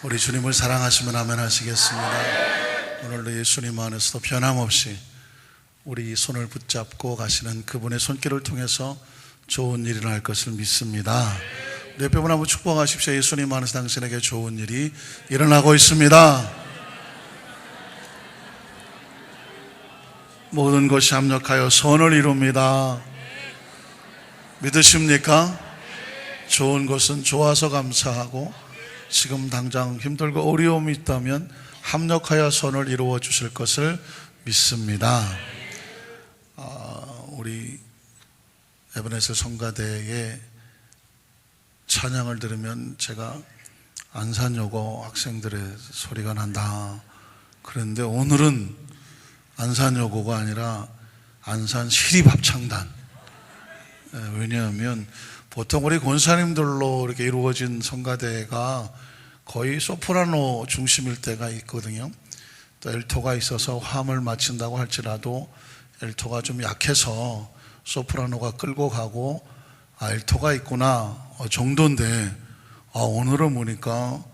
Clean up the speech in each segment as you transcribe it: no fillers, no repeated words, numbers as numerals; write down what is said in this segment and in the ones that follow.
우리 주님을 사랑하시면 아멘 하시겠습니다. 오늘도 예수님 안에서도 변함없이 우리 손을 붙잡고 가시는 그분의 손길을 통해서 좋은 일이 날 것을 믿습니다. 우리 옆에 분 한번 축복하십시오. 예수님 안에서 당신에게 좋은 일이 일어나고 있습니다. 모든 것이 합력하여 선을 이룹니다. 믿으십니까? 좋은 것은 좋아서 감사하고 지금 당장 힘들고 어려움이 있다면 합력하여 선을 이루어 주실 것을 믿습니다. 우리 에베네셀 성가대의 찬양을 들으면 제가 안산여고 학생들의 소리가 난다. 그런데 오늘은 안산여고가 아니라 안산 시립합창단. 왜냐하면 보통 우리 권사님들로 이렇게 이루어진 성가대가 거의 소프라노 중심일 때가 있거든요. 또 엘토가 있어서 화음을 맞춘다고 할지라도 엘토가 좀 약해서 소프라노가 끌고 가고 엘토가 있구나 정도인데 오늘은 보니까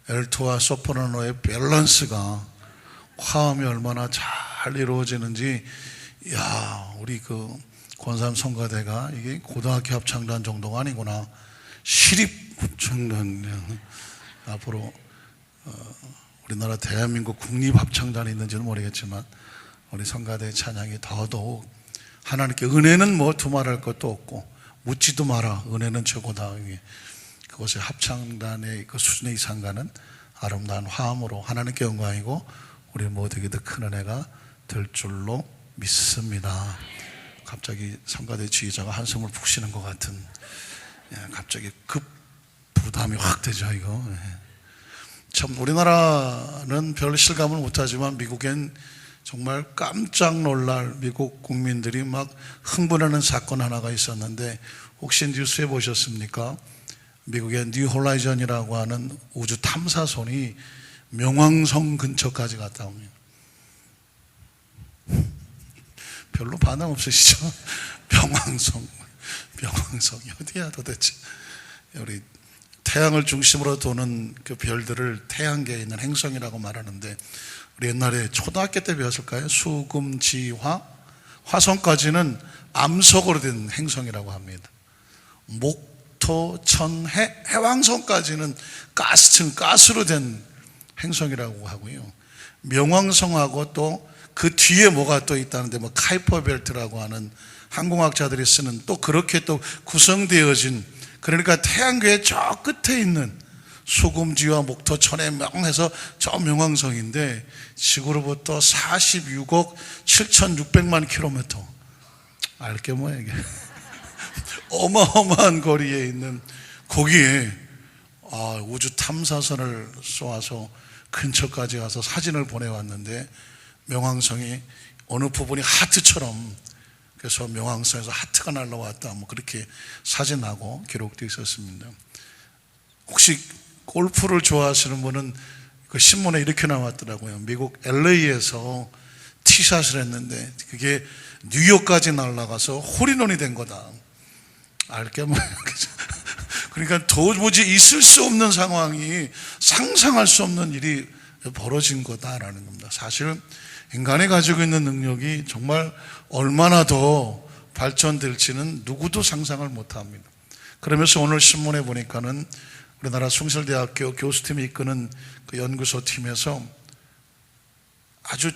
엘토와 소프라노의 밸런스가 화음이 얼마나 잘 이루어지는지 우리 그 권사님 성가대가 이게 고등학교 합창단 정도가 아니구나. 시립 합창단. 앞으로 우리나라 대한민국 국립 합창단이 있는지는 모르겠지만 우리 성가대 찬양이 더더욱 하나님께 은혜는 뭐 두말할 것도 없고 묻지도 마라. 은혜는 최고다. 그것의 합창단의 그 수준에 이상가는 아름다운 화음으로 하나님께 영광이고 우리 모두에게 더 큰 은혜가 될 줄로 믿습니다. 갑자기 성가대 지휘자가 한숨을 푹 쉬는 것 같은 갑자기 급 부담이 확 되죠. 이거 참 우리나라는 별 실감을 못하지만 미국엔 정말 깜짝 놀랄 미국 국민들이 막 흥분하는 사건 하나가 있었는데 혹시 뉴스에 보셨습니까? 미국의 뉴 홀라이전이라고 하는 우주 탐사선이 명왕성 근처까지 갔다 옵니다. 별로 반응 없으시죠? 명왕성이 어디야 도대체? 우리 태양을 중심으로 도는 그 별들을 태양계에 있는 행성이라고 말하는데 우리 옛날에 초등학교 때 배웠을까요? 수금지화 화성까지는 암석으로 된 행성이라고 합니다. 목토천 해왕성까지는 가스로 된 행성이라고 하고요. 명왕성하고 또 그 뒤에 뭐가 또 있다는데 카이퍼 벨트라고 하는 항공학자들이 쓰는 또 그렇게 또 구성되어진 그러니까 태양계의 저 끝에 있는 수금지와 목토천에 명해서 저 명왕성인데 지구로부터 46억 7,600만 킬로미터 알게 뭐야 이게 어마어마한 거리에 있는 거기에 우주 탐사선을 쏘아서 근처까지 가서 사진을 보내왔는데 명왕성이 어느 부분이 하트처럼 그래서 명왕성에서 하트가 날라왔다 그렇게 사진하고 기록되어 있었습니다. 혹시 골프를 좋아하시는 분은 그 신문에 이렇게 나왔더라고요. 미국 LA에서 티샷을 했는데 그게 뉴욕까지 날아가서 홀인원이 된 거다. 알게 뭐야. 그러니까 도무지 있을 수 없는 상황이 상상할 수 없는 일이 벌어진 거다라는 겁니다. 사실 인간이 가지고 있는 능력이 정말 얼마나 더 발전될지는 누구도 상상을 못합니다. 그러면서 오늘 신문에 보니까는 우리나라 숭실대학교 교수팀이 이끄는 그 연구소 팀에서 아주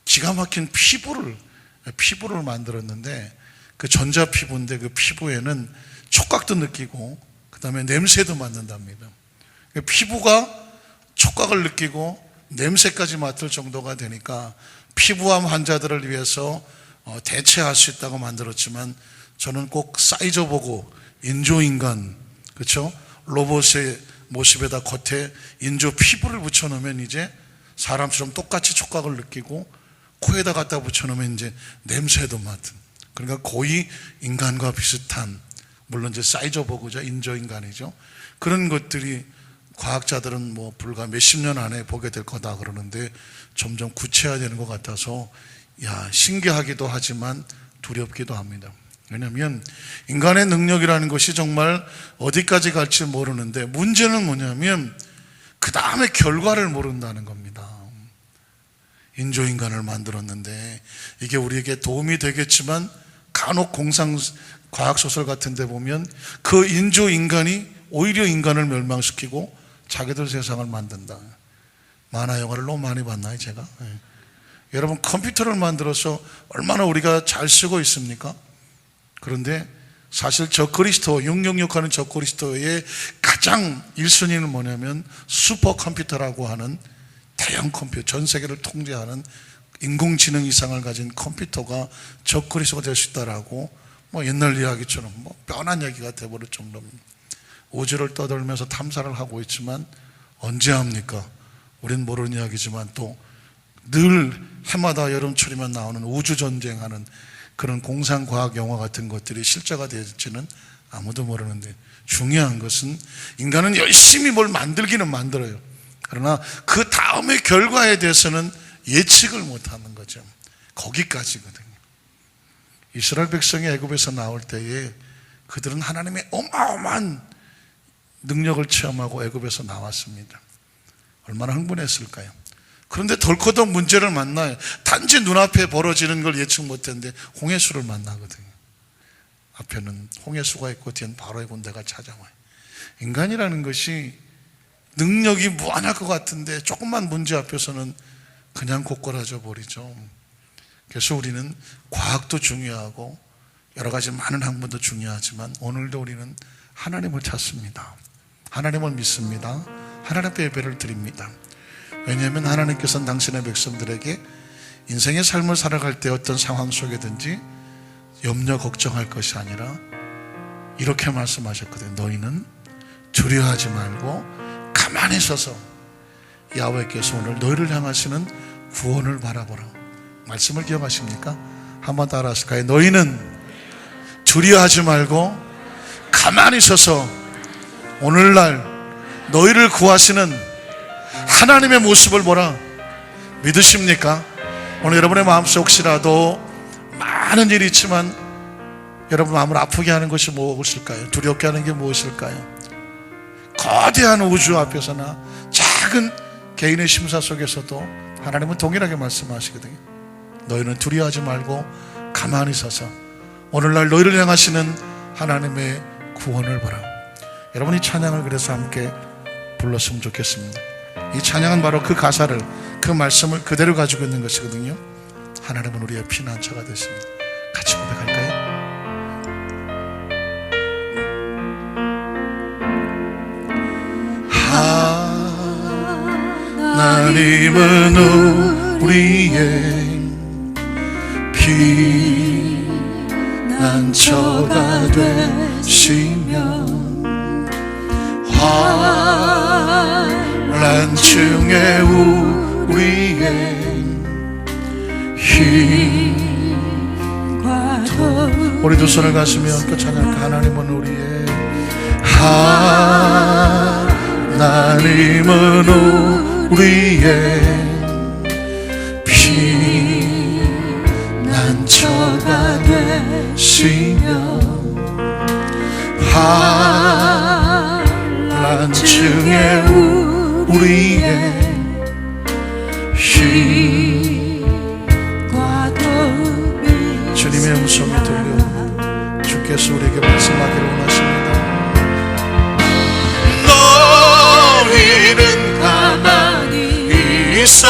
기가 막힌 피부를 만들었는데 그 전자피부인데 그 피부에는 촉각도 느끼고 그 다음에 냄새도 맡는답니다. 피부가 촉각을 느끼고 냄새까지 맡을 정도가 되니까 피부암 환자들을 위해서 대체할 수 있다고 만들었지만 저는 꼭 사이즈 보고 인조인간 그렇죠? 로봇의 모습에다 겉에 인조 피부를 붙여놓으면 이제 사람처럼 똑같이 촉각을 느끼고 코에다 갖다 붙여놓으면 이제 냄새도 맡은 그러니까 거의 인간과 비슷한 물론 이제 사이즈 보고죠 인조인간이죠. 그런 것들이 과학자들은 불과 몇십 년 안에 보게 될 거다 그러는데 점점 구체화되는 것 같아서 신기하기도 하지만 두렵기도 합니다. 왜냐하면 인간의 능력이라는 것이 정말 어디까지 갈지 모르는데 문제는 뭐냐면 그 다음에 결과를 모른다는 겁니다. 인조인간을 만들었는데 이게 우리에게 도움이 되겠지만 간혹 공상 과학소설 같은 데 보면 그 인조인간이 오히려 인간을 멸망시키고 자기들 세상을 만든다. 만화 영화를 너무 많이 봤나요 제가? 네. 여러분 컴퓨터를 만들어서 얼마나 우리가 잘 쓰고 있습니까? 그런데 사실 적그리스도 666 하는 적그리스도의 가장 1순위는 뭐냐면 슈퍼컴퓨터라고 하는 대형 컴퓨터, 전 세계를 통제하는 인공지능 이상을 가진 컴퓨터가 적그리스도가 될 수 있다라고 옛날 이야기처럼 뻔한 얘기가 돼버릴 정도입니다. 우주를 떠돌면서 탐사를 하고 있지만 언제 합니까? 우린 모르는 이야기지만 또 늘 해마다 여름철이면 나오는 우주전쟁하는 그런 공상과학 영화 같은 것들이 실제가 될지는 아무도 모르는데 중요한 것은 인간은 열심히 뭘 만들기는 만들어요. 그러나 그 다음의 결과에 대해서는 예측을 못하는 거죠. 거기까지거든요. 이스라엘 백성이 애굽에서 나올 때에 그들은 하나님의 어마어마한 능력을 체험하고 애굽에서 나왔습니다. 얼마나 흥분했을까요? 그런데 덜커덕 문제를 만나요. 단지 눈앞에 벌어지는 걸 예측 못했는데 홍해수를 만나거든요. 앞에는 홍해수가 있고 뒤엔 바로의 군대가 찾아와요. 인간이라는 것이 능력이 무한할 것 같은데 조금만 문제 앞에서는 그냥 고꾸라져 버리죠. 그래서 우리는 과학도 중요하고 여러 가지 많은 학문도 중요하지만 오늘도 우리는 하나님을 찾습니다. 하나님을 믿습니다. 하나님 앞에 예배를 드립니다. 왜냐하면 하나님께서는 당신의 백성들에게 인생의 삶을 살아갈 때 어떤 상황 속에든지 염려 걱정할 것이 아니라 이렇게 말씀하셨거든요. 너희는 두려워하지 말고 가만히 서서 야훼께서 오늘 너희를 향하시는 구원을 바라보라. 말씀을 기억하십니까? 한번 따라하실까요? 너희는 두려워하지 말고 가만히 서서 오늘날 너희를 구하시는 하나님의 모습을 보라. 믿으십니까? 오늘 여러분의 마음속 혹시라도 많은 일이 있지만 여러분 마음을 아프게 하는 것이 무엇일까요? 두렵게 하는 게 무엇일까요? 거대한 우주 앞에서나 작은 개인의 심사 속에서도 하나님은 동일하게 말씀하시거든요. 너희는 두려워하지 말고 가만히 서서 오늘날 너희를 향하시는 하나님의 구원을 보라. 여러분이 찬양을 그래서 함께 불렀으면 좋겠습니다. 이 찬양은 바로 그 가사를, 그 말씀을 그대로 가지고 있는 것이거든요. 하나님은 우리의 피난처가 되십니다. 같이 고백할까요? 하나님은 우리의 피난처가 되시며 환난 중에 우리의 힘과 우리 두 손을 가슴에 얹고 찬양할까? 하나님은 우리의 하나님은 우리의 피난처가 되시며 환난 중에 우리의 힘과 도움이 주님의 음성이 들려 주께서 우리에게 말씀하기를 원하십니다. 너희는 가만히 있어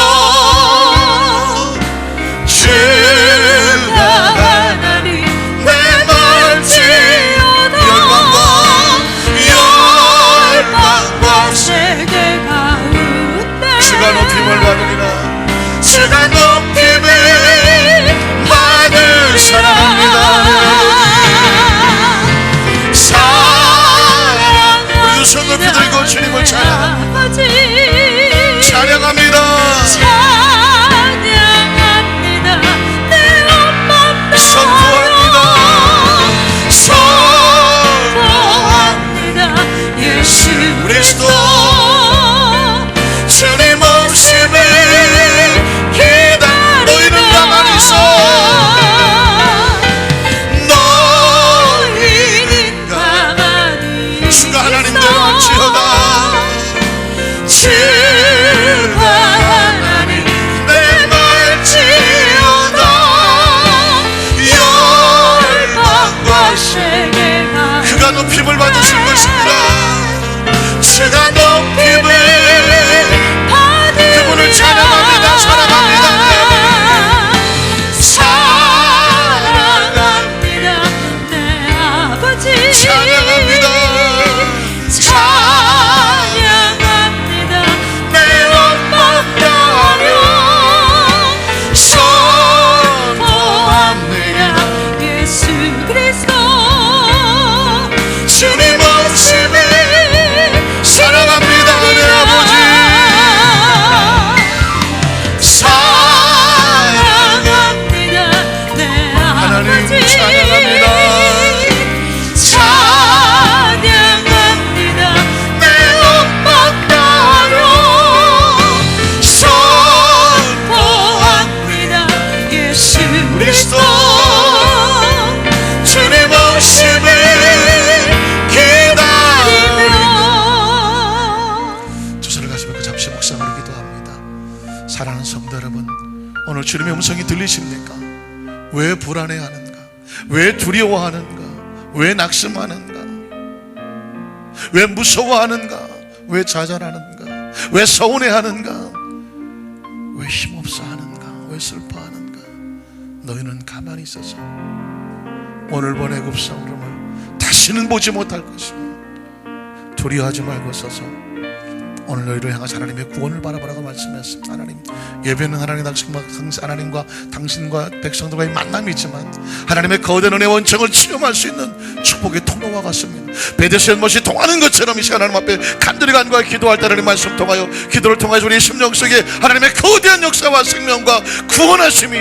주가 하나님 내 말지어다 열방과 세계 가운데 주가 높임을 받으리라. 주가 높임을 받을 사람입니다. 우리 두 손 높이 들고 주님을 찬양합니다. 찬양합니다. 내 엄마 선포합니다. 예수 그리스도 주님 오심을 기다립니다. 주가 높임을 그분을 찬양합니다. 사랑합니다. 사랑합니다 내 아버지. 찬양합니다. 찬양합니다 내 엄마 따로 선포합니다 예수 그리스도 주님 없이는 사랑합니다 내 아버지. 사랑합니다 내 하나님 아버지. 찬양합니다. 찬양합니다 내 엄마 따로 선포합니다 예수 그리스도 주님 오심을 기다리며. 주소를 가시면 잠시 묵상으로 기도합니다. 사랑하는 성도 여러분, 오늘 주님의 음성이 들리십니까? 왜 불안해하는가? 왜 두려워하는가? 왜 낙심하는가? 왜 무서워하는가? 왜 좌절하는가? 왜 서운해하는가? 왜 힘없어 하는가? 왜 슬퍼하는가? 너희는 가만히 있어서 오늘 본 애굽 성름을 다시는 보지 못할 것이며 두려워하지 말고 서서 오늘 너희를 향한 하나님의 구원을 바라보라고 말씀했습니다. 하나님, 예배는 하나님과 당신과 백성들과의 만남이 있지만 하나님의 거대한 은혜의 원청을 체험할 수 있는 축복의 통로와 같습니다. 베데스다 못이 통하는 것처럼 이 시간 하나님 앞에 간절히 간구하여 기도할 때 하나님 말씀 통하여 기도를 통하여 우리의 심령 속에 하나님의 거대한 역사와 생명과 구원하심이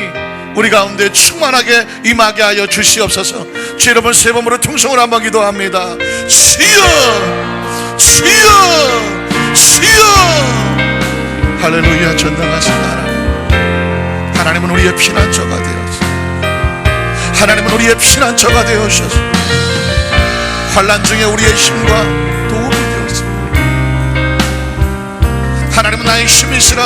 우리 가운데 충만하게 임하게 하여 주시옵소서. 주 여러분, 세 번으로 통성을 한번 기도합니다. 주여, 주여, 주여. 할렐루야. 전능하신 하나님, 하나님은 우리의 피난처가 되어서, 하나님은 우리의 피난처가 되어주셔서 환난 중에 우리의 힘과 도움이 되어서, 하나님은 나의 힘이시라,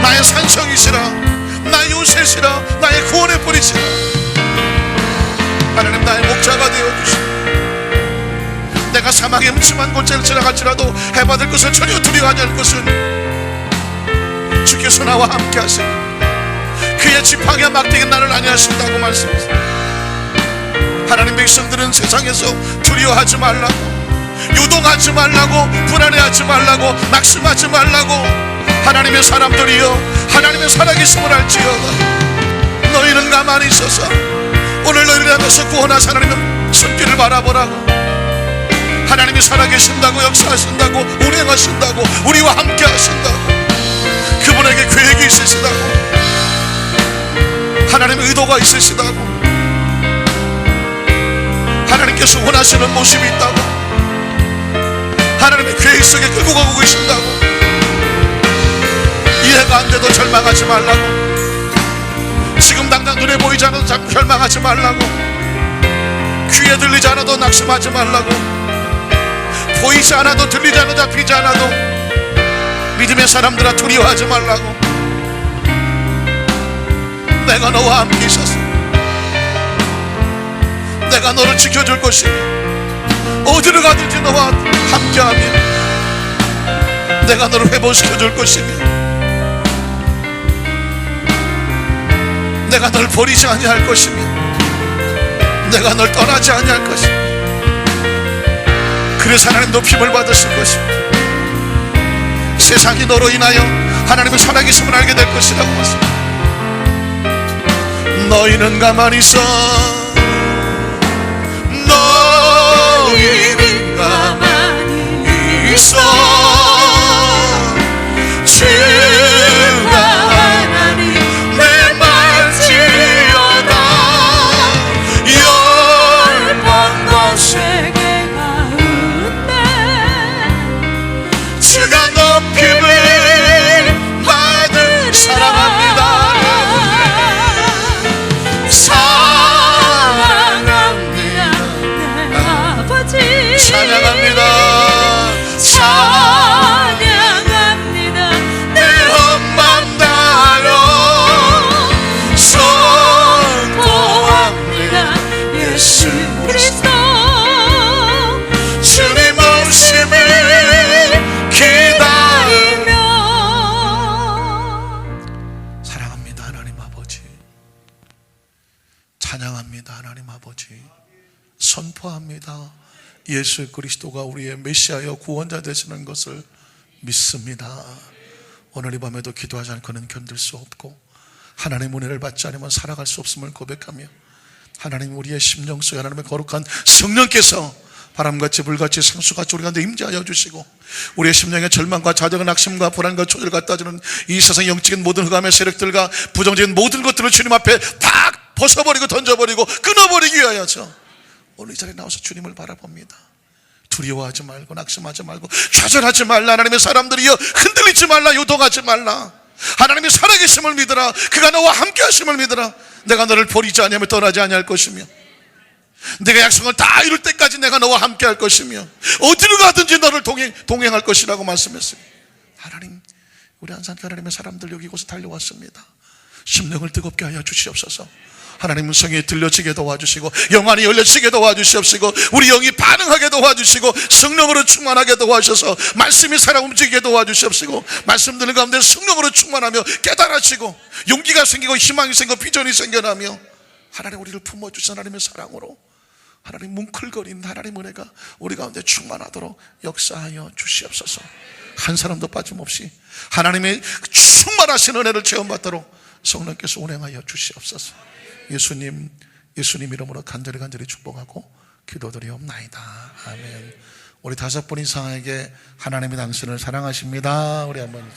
나의 산성이시라, 나의 요새시라, 나의 구원의 뿌리시라. 하나님, 나의 목자가 되어주시고 내가 사막의 음침한 곳을 지나갈지라도 해받을 것을 전혀 두려워하지 않을 것은 주께서 나와 함께 하시니 그의 지팡이와 막대기 나를 안위하신다고 말씀하셨습니다. 하나님, 백성들은 세상에서 두려워하지 말라고, 요동하지 말라고, 불안해하지 말라고, 낙심하지 말라고, 하나님의 사람들이여 하나님의 살아계심을 알지어다. 너희는 가만히 있어서 오늘 너희를 향해서 구원하신 하나님의 손길을 바라보라고. 하나님이 살아계신다고, 역사하신다고, 운행하신다고, 우리와 함께 하신다고, 그분에게 계획이 있으시다고, 하나님의 의도가 있으시다고, 하나님께서 원하시는 모습이 있다고, 하나님의 계획 속에 끌고 가고 계신다고. 이해가 안 돼도 절망하지 말라고, 지금 당장 눈에 보이지 않아도 자꾸 절망하지 말라고, 귀에 들리지 않아도 낙심하지 말라고, 보이지 않아도 들리지 않아도 잡히지 않아도 믿음의 사람들아 두려워하지 말라고. 내가 너와 함께 있어서 내가 너를 지켜줄 것이며 어디를 가든지 너와 함께하며 내가 너를 회복시켜줄 것이며 내가 널 버리지 아니할 것이며 내가 널 떠나지 아니할 것이며 그래서 하나님 높임을 받으실 것입니다. 세상이 너로 인하여 하나님의 살아계심을 알게 될 것이라고 말씀합니다. 너희는 가만히 있어, 너희는 가만히 있어. 주가 하나님 내 말지어다. 열방과 세계 주가 높임을 받은 사랑합니다. 사랑합니다. 내 아버지 찬양합니다. 믿습니다. 하나님 아버지, 선포합니다. 예수 그리스도가 우리의 메시아여 구원자 되시는 것을 믿습니다. 오늘 이 밤에도 기도하지 않고는 견딜 수 없고 하나님의 은혜를 받지 않으면 살아갈 수 없음을 고백하며 하나님 우리의 심령 속에 하나님의 거룩한 성령께서 바람같이 불같이 상수같이 우리 가운데 임재하여 주시고 우리의 심령의 절망과 좌절과 낙심과 불안과 초절을 갖다 주는 이 세상 영적인 모든 흑암의 세력들과 부정적인 모든 것들을 주님 앞에 다 벗어버리고 던져버리고 끊어버리기 위하여서 오늘 이 자리에 나와서 주님을 바라봅니다. 두려워하지 말고 낙심하지 말고 좌절하지 말라. 하나님의 사람들이여 흔들리지 말라. 요동하지 말라. 하나님이 살아계심을 믿으라. 그가 너와 함께 하심을 믿으라. 내가 너를 버리지 아니하며 떠나지 아니할 것이며 내가 약속을 다 이룰 때까지 내가 너와 함께 할 것이며 어디로 가든지 너를 동행할 것이라고 말씀했어요. 하나님, 우리 한산교회 하나님의 사람들 여기 이곳에 달려왔습니다. 심령을 뜨겁게 하여 주시옵소서. 하나님 성령이 들려지게 도와주시고 영안이 열려지게 도와주시옵시고 우리 영이 반응하게 도와주시고 성령으로 충만하게 도와주셔서 말씀이 살아 움직이게 도와주시옵시고 말씀 듣는 가운데 성령으로 충만하며 깨달아지고 용기가 생기고 희망이 생기고 비전이 생겨나며 하나님 우리를 품어주신 하나님의 사랑으로 하나님 뭉클거리는 하나님 은혜가 우리 가운데 충만하도록 역사하여 주시옵소서. 한 사람도 빠짐없이 하나님의 충만하신 은혜를 체험받도록 성령께서 운행하여 주시옵소서. 예수님 이름으로 간절히 축복하고 기도드리옵나이다. 아멘. 우리 5분 이상에게 하나님이 당신을 사랑하십니다. 우리 한번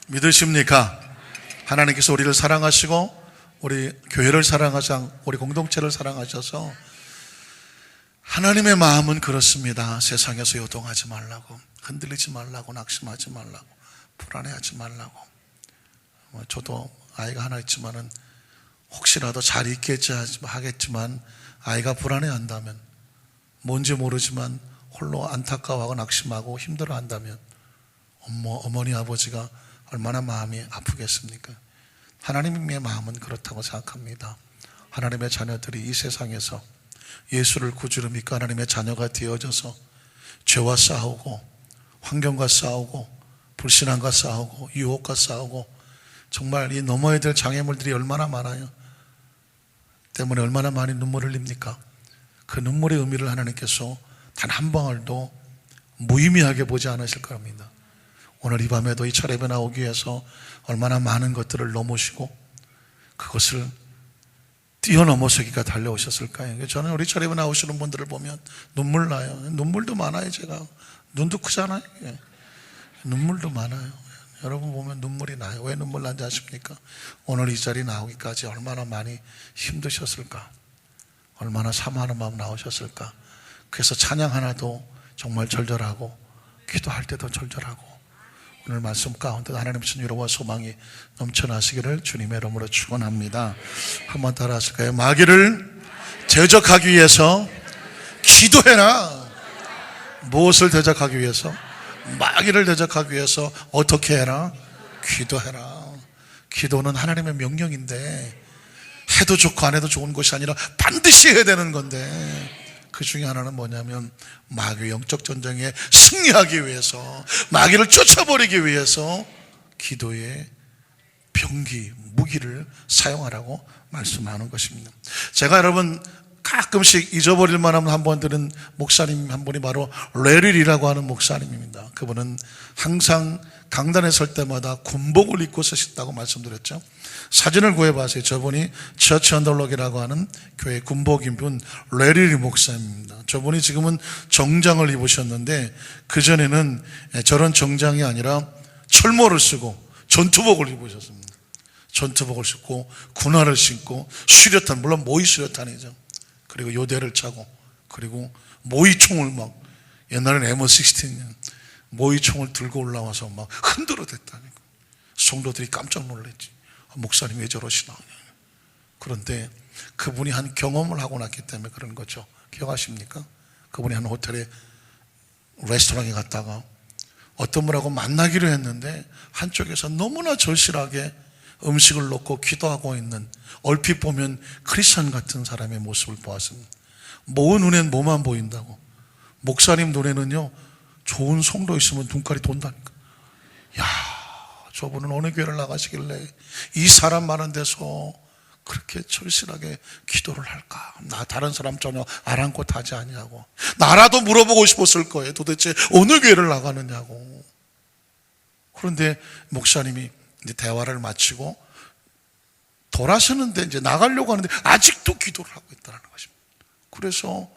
믿으십니까? 하나님께서 우리를 사랑하시고 우리 교회를 사랑하셔서 우리 공동체를 사랑하셔서 하나님의 마음은 그렇습니다. 세상에서 요동하지 말라고, 흔들리지 말라고, 낙심하지 말라고, 불안해하지 말라고. 저도 아이가 하나 있지만은 혹시라도 잘 있겠지 하겠지만 아이가 불안해한다면 뭔지 모르지만 홀로 안타까워하고 낙심하고 힘들어한다면 어머니 아버지가 얼마나 마음이 아프겠습니까? 하나님의 마음은 그렇다고 생각합니다. 하나님의 자녀들이 이 세상에서 예수를 구주로 믿고 하나님의 자녀가 되어져서 죄와 싸우고 환경과 싸우고 불신앙과 싸우고 유혹과 싸우고 정말 이 넘어야 될 장애물들이 얼마나 많아요. 때문에 얼마나 많이 눈물을 흘립니까? 그 눈물의 의미를 하나님께서 단 한 방울도 무의미하게 보지 않으실 겁니다. 오늘 이 밤에도 이 차례에 나오기 위해서 얼마나 많은 것들을 넘으시고 그것을 뛰어넘어서기가 달려오셨을까요? 저는 우리 차례에 나오시는 분들을 보면 눈물 나요. 눈물도 많아요. 제가 눈도 크잖아요. 눈물도 많아요. 여러분 보면 눈물이 나요. 왜 눈물 난지 아십니까? 오늘 이 자리에 나오기까지 얼마나 많이 힘드셨을까? 얼마나 사모하는 마음 나오셨을까? 그래서 찬양 하나도 정말 절절하고 기도할 때도 절절하고 오늘 말씀 가운데 하나님 주신 위로와 소망이 넘쳐나시기를 주님의 이름으로 축원합니다. 한번 따라 하실까요? 마귀를 대적하기 위해서 기도해라. 무엇을 대적하기 위해서? 마귀를 대적하기 위해서 어떻게 해라? 기도해라. 기도는 하나님의 명령인데 해도 좋고 안 해도 좋은 것이 아니라 반드시 해야 되는 건데 그 중에 하나는 뭐냐면 마귀 영적 전쟁에 승리하기 위해서 마귀를 쫓아버리기 위해서 기도의 병기, 무기를 사용하라고 말씀하는 것입니다. 제가 여러분 가끔씩 잊어버릴 만한 한 번 들은 목사님 한 분이 바로 레릴이라고 하는 목사님입니다. 그분은 항상 강단에 설 때마다 군복을 입고 서셨다고 말씀드렸죠. 사진을 구해봤어요. 저분이 처치 언더록이라고 하는 교회 군복 입은 레릴이 목사입니다. 저분이 지금은 정장을 입으셨는데 그전에는 저런 정장이 아니라 철모를 쓰고 전투복을 입으셨습니다. 전투복을 신고 군화를 신고 수류탄, 물론 모의 수류탄이죠. 그리고 요대를 차고 그리고 모의총을 막 옛날에는 M16 모의총을 들고 올라와서 막 흔들어 댔다니까. 성도들이 깜짝 놀랐지. 목사님 왜 저러시나. 그런데 그분이 한 경험을 하고 났기 때문에 그런 거죠. 기억하십니까? 그분이 한 호텔에 레스토랑에 갔다가 어떤 분하고 만나기로 했는데 한쪽에서 너무나 절실하게 음식을 놓고 기도하고 있는 얼핏 보면 크리스천 같은 사람의 모습을 보았습니다. 모 눈엔 뭐만 보인다고. 목사님 눈에는요 좋은 성도 있으면 눈깔이 돈다니까. 야, 저분은 어느 교회를 나가시길래 이 사람 많은 데서 그렇게 절실하게 기도를 할까? 나 다른 사람 전혀 아랑곳하지 아니하고, 나라도 물어보고 싶었을 거예요. 도대체 어느 교회를 나가느냐고. 그런데 목사님이 이제 대화를 마치고 돌아서는데 이제 나가려고 하는데 아직도 기도를 하고 있다는 것입니다. 그래서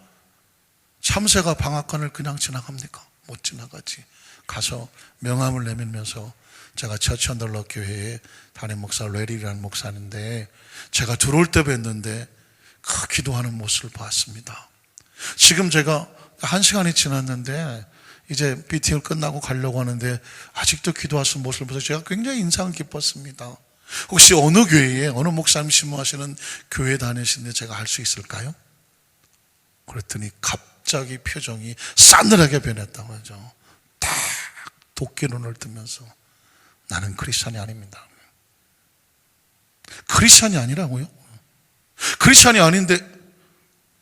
3세가 방앗간을 그냥 지나갑니까? 못 지나가지. 가서 명함을 내밀면서, 제가 처치 언더러 교회의 담임 목사 레리라는 목사인데 제가 들어올 때 뵀는데 그 기도하는 모습을 봤습니다. 지금 제가 1시간이 지났는데 이제 미팅을 끝나고 가려고 하는데 아직도 기도하시는 모습을 보서 제가 굉장히 인상 깊었습니다. 혹시 어느 교회에, 어느 목사님 신무하시는 교회 다니시는데 제가 알 수 있을까요? 그랬더니 갑자기 표정이 싸늘하게 변했다고 하죠. 딱 도끼 눈을 뜨면서, 나는 크리스찬이 아닙니다. 크리스찬이 아니라고요? 크리스찬이 아닌데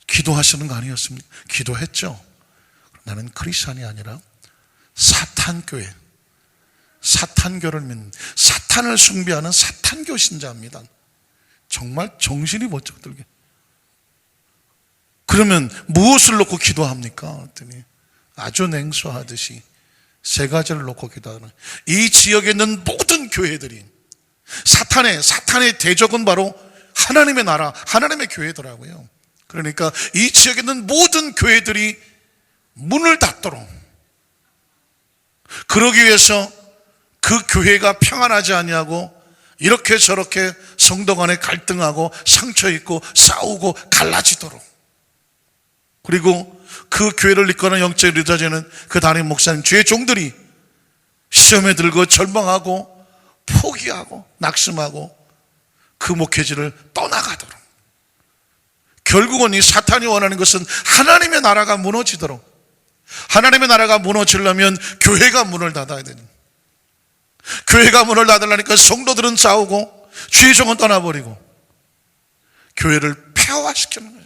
기도하시는 거 아니었습니까? 기도했죠. 나는 크리스찬이 아니라 사탄교회, 사탄교를 믿는, 사탄을 숭배하는 사탄교 신자입니다. 정말 정신이 번쩍 들게. 그러면 무엇을 놓고 기도합니까? 그랬더니 아주 냉소하듯이 3가지를 놓고 기도하는, 이 지역에 있는 모든 교회들이 사탄의 대적은 바로 하나님의 나라, 하나님의 교회더라고요. 그러니까 이 지역에 있는 모든 교회들이 문을 닫도록, 그러기 위해서 그 교회가 평안하지 아니하고 이렇게 저렇게 성도 간에 갈등하고 상처 있고 싸우고 갈라지도록, 그리고 그 교회를 이끄는 영적 리더제는 그 담임 목사님 주의 종들이 시험에 들고 절망하고 포기하고 낙심하고 그 목회지를 떠나가도록, 결국은 이 사탄이 원하는 것은 하나님의 나라가 무너지도록, 하나님의 나라가 무너지려면 교회가 문을 닫아야 되는, 교회가 문을 닫으려니까 성도들은 싸우고 주의 종은 떠나버리고 교회를 폐허화시키는 거예요.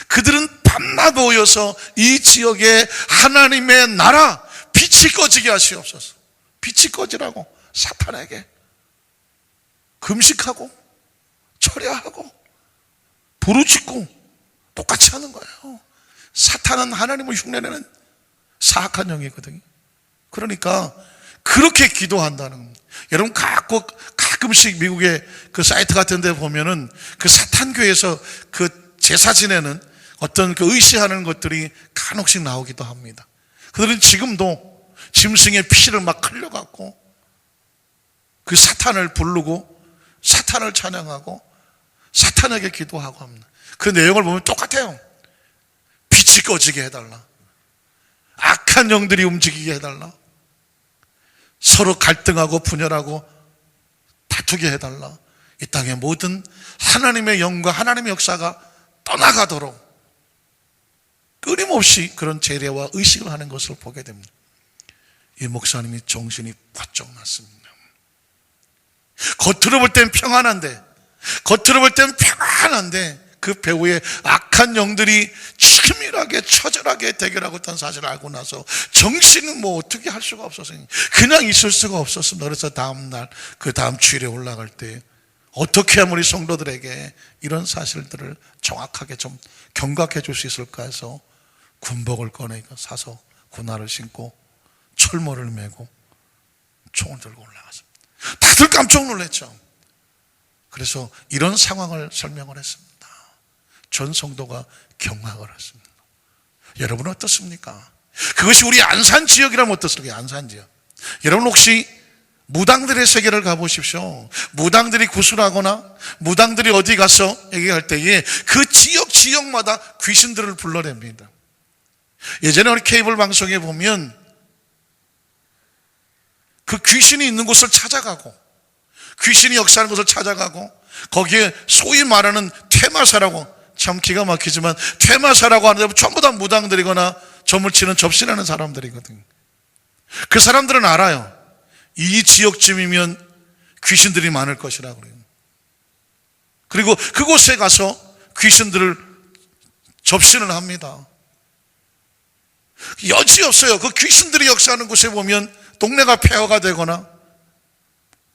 그들은 밤낮 모여서 이 지역에 하나님의 나라 빛이 꺼지게 하시옵소서. 빛이 꺼지라고 사탄에게 금식하고 철야하고 부르짖고 똑같이 하는 거예요. 사탄은 하나님을 흉내내는 사악한 영이거든요. 그러니까 그렇게 기도한다는 겁니다. 여러분 가끔씩 미국의 그 사이트 같은 데 보면은 그 사탄교에서 그 제사 지내는 어떤 그 의시하는 것들이 간혹씩 나오기도 합니다. 그들은 지금도 짐승의 피를 막 흘려갖고 그 사탄을 부르고 사탄을 찬양하고 사탄에게 기도하고 합니다. 그 내용을 보면 똑같아요. 빛이 꺼지게 해달라, 악한 영들이 움직이게 해달라, 서로 갈등하고 분열하고 다투게 해달라, 이 땅의 모든 하나님의 영과 하나님의 역사가 떠나가도록 끊임없이 그런 제례와 의식을 하는 것을 보게 됩니다. 이 목사님이 정신이 바짝 났습니다. 겉으로 볼 땐 평안한데, 그 배후에 악한 영들이 치밀하게 처절하게 대결하고 있다는 사실을 알고 나서 정신은 뭐 어떻게 할 수가 없어서 그냥 있을 수가 없었습니다. 그래서 다음날 그 다음 주일에 올라갈 때 어떻게 하면 우리 성도들에게 이런 사실들을 정확하게 좀 경각해 줄 수 있을까 해서 군복을 꺼내서 사서 군화를 신고 철모를 메고 총을 들고 올라갔습니다. 다들 깜짝 놀랐죠. 그래서 이런 상황을 설명을 했습니다. 전 성도가 경악을 했습니다. 여러분은 어떻습니까? 그것이 우리 안산 지역이라면 어떻습니까? 안산 지역. 여러분 혹시 무당들의 세계를 가보십시오. 무당들이 구슬하거나 무당들이 어디 가서 얘기할 때에 그 지역마다 귀신들을 불러냅니다. 예전에 우리 케이블 방송에 보면 그 귀신이 있는 곳을 찾아가고 귀신이 역사하는 곳을 찾아가고 거기에 소위 말하는 퇴마사라고, 참 기가 막히지만 퇴마사라고 하는데 전부 다 무당들이거나 점을 치는 접신하는 사람들이거든요. 그 사람들은 알아요. 이 지역쯤이면 귀신들이 많을 것이라고 그래요. 그리고 그곳에 가서 귀신들을 접신을 합니다. 여지없어요. 그 귀신들이 역사하는 곳에 보면 동네가 폐허가 되거나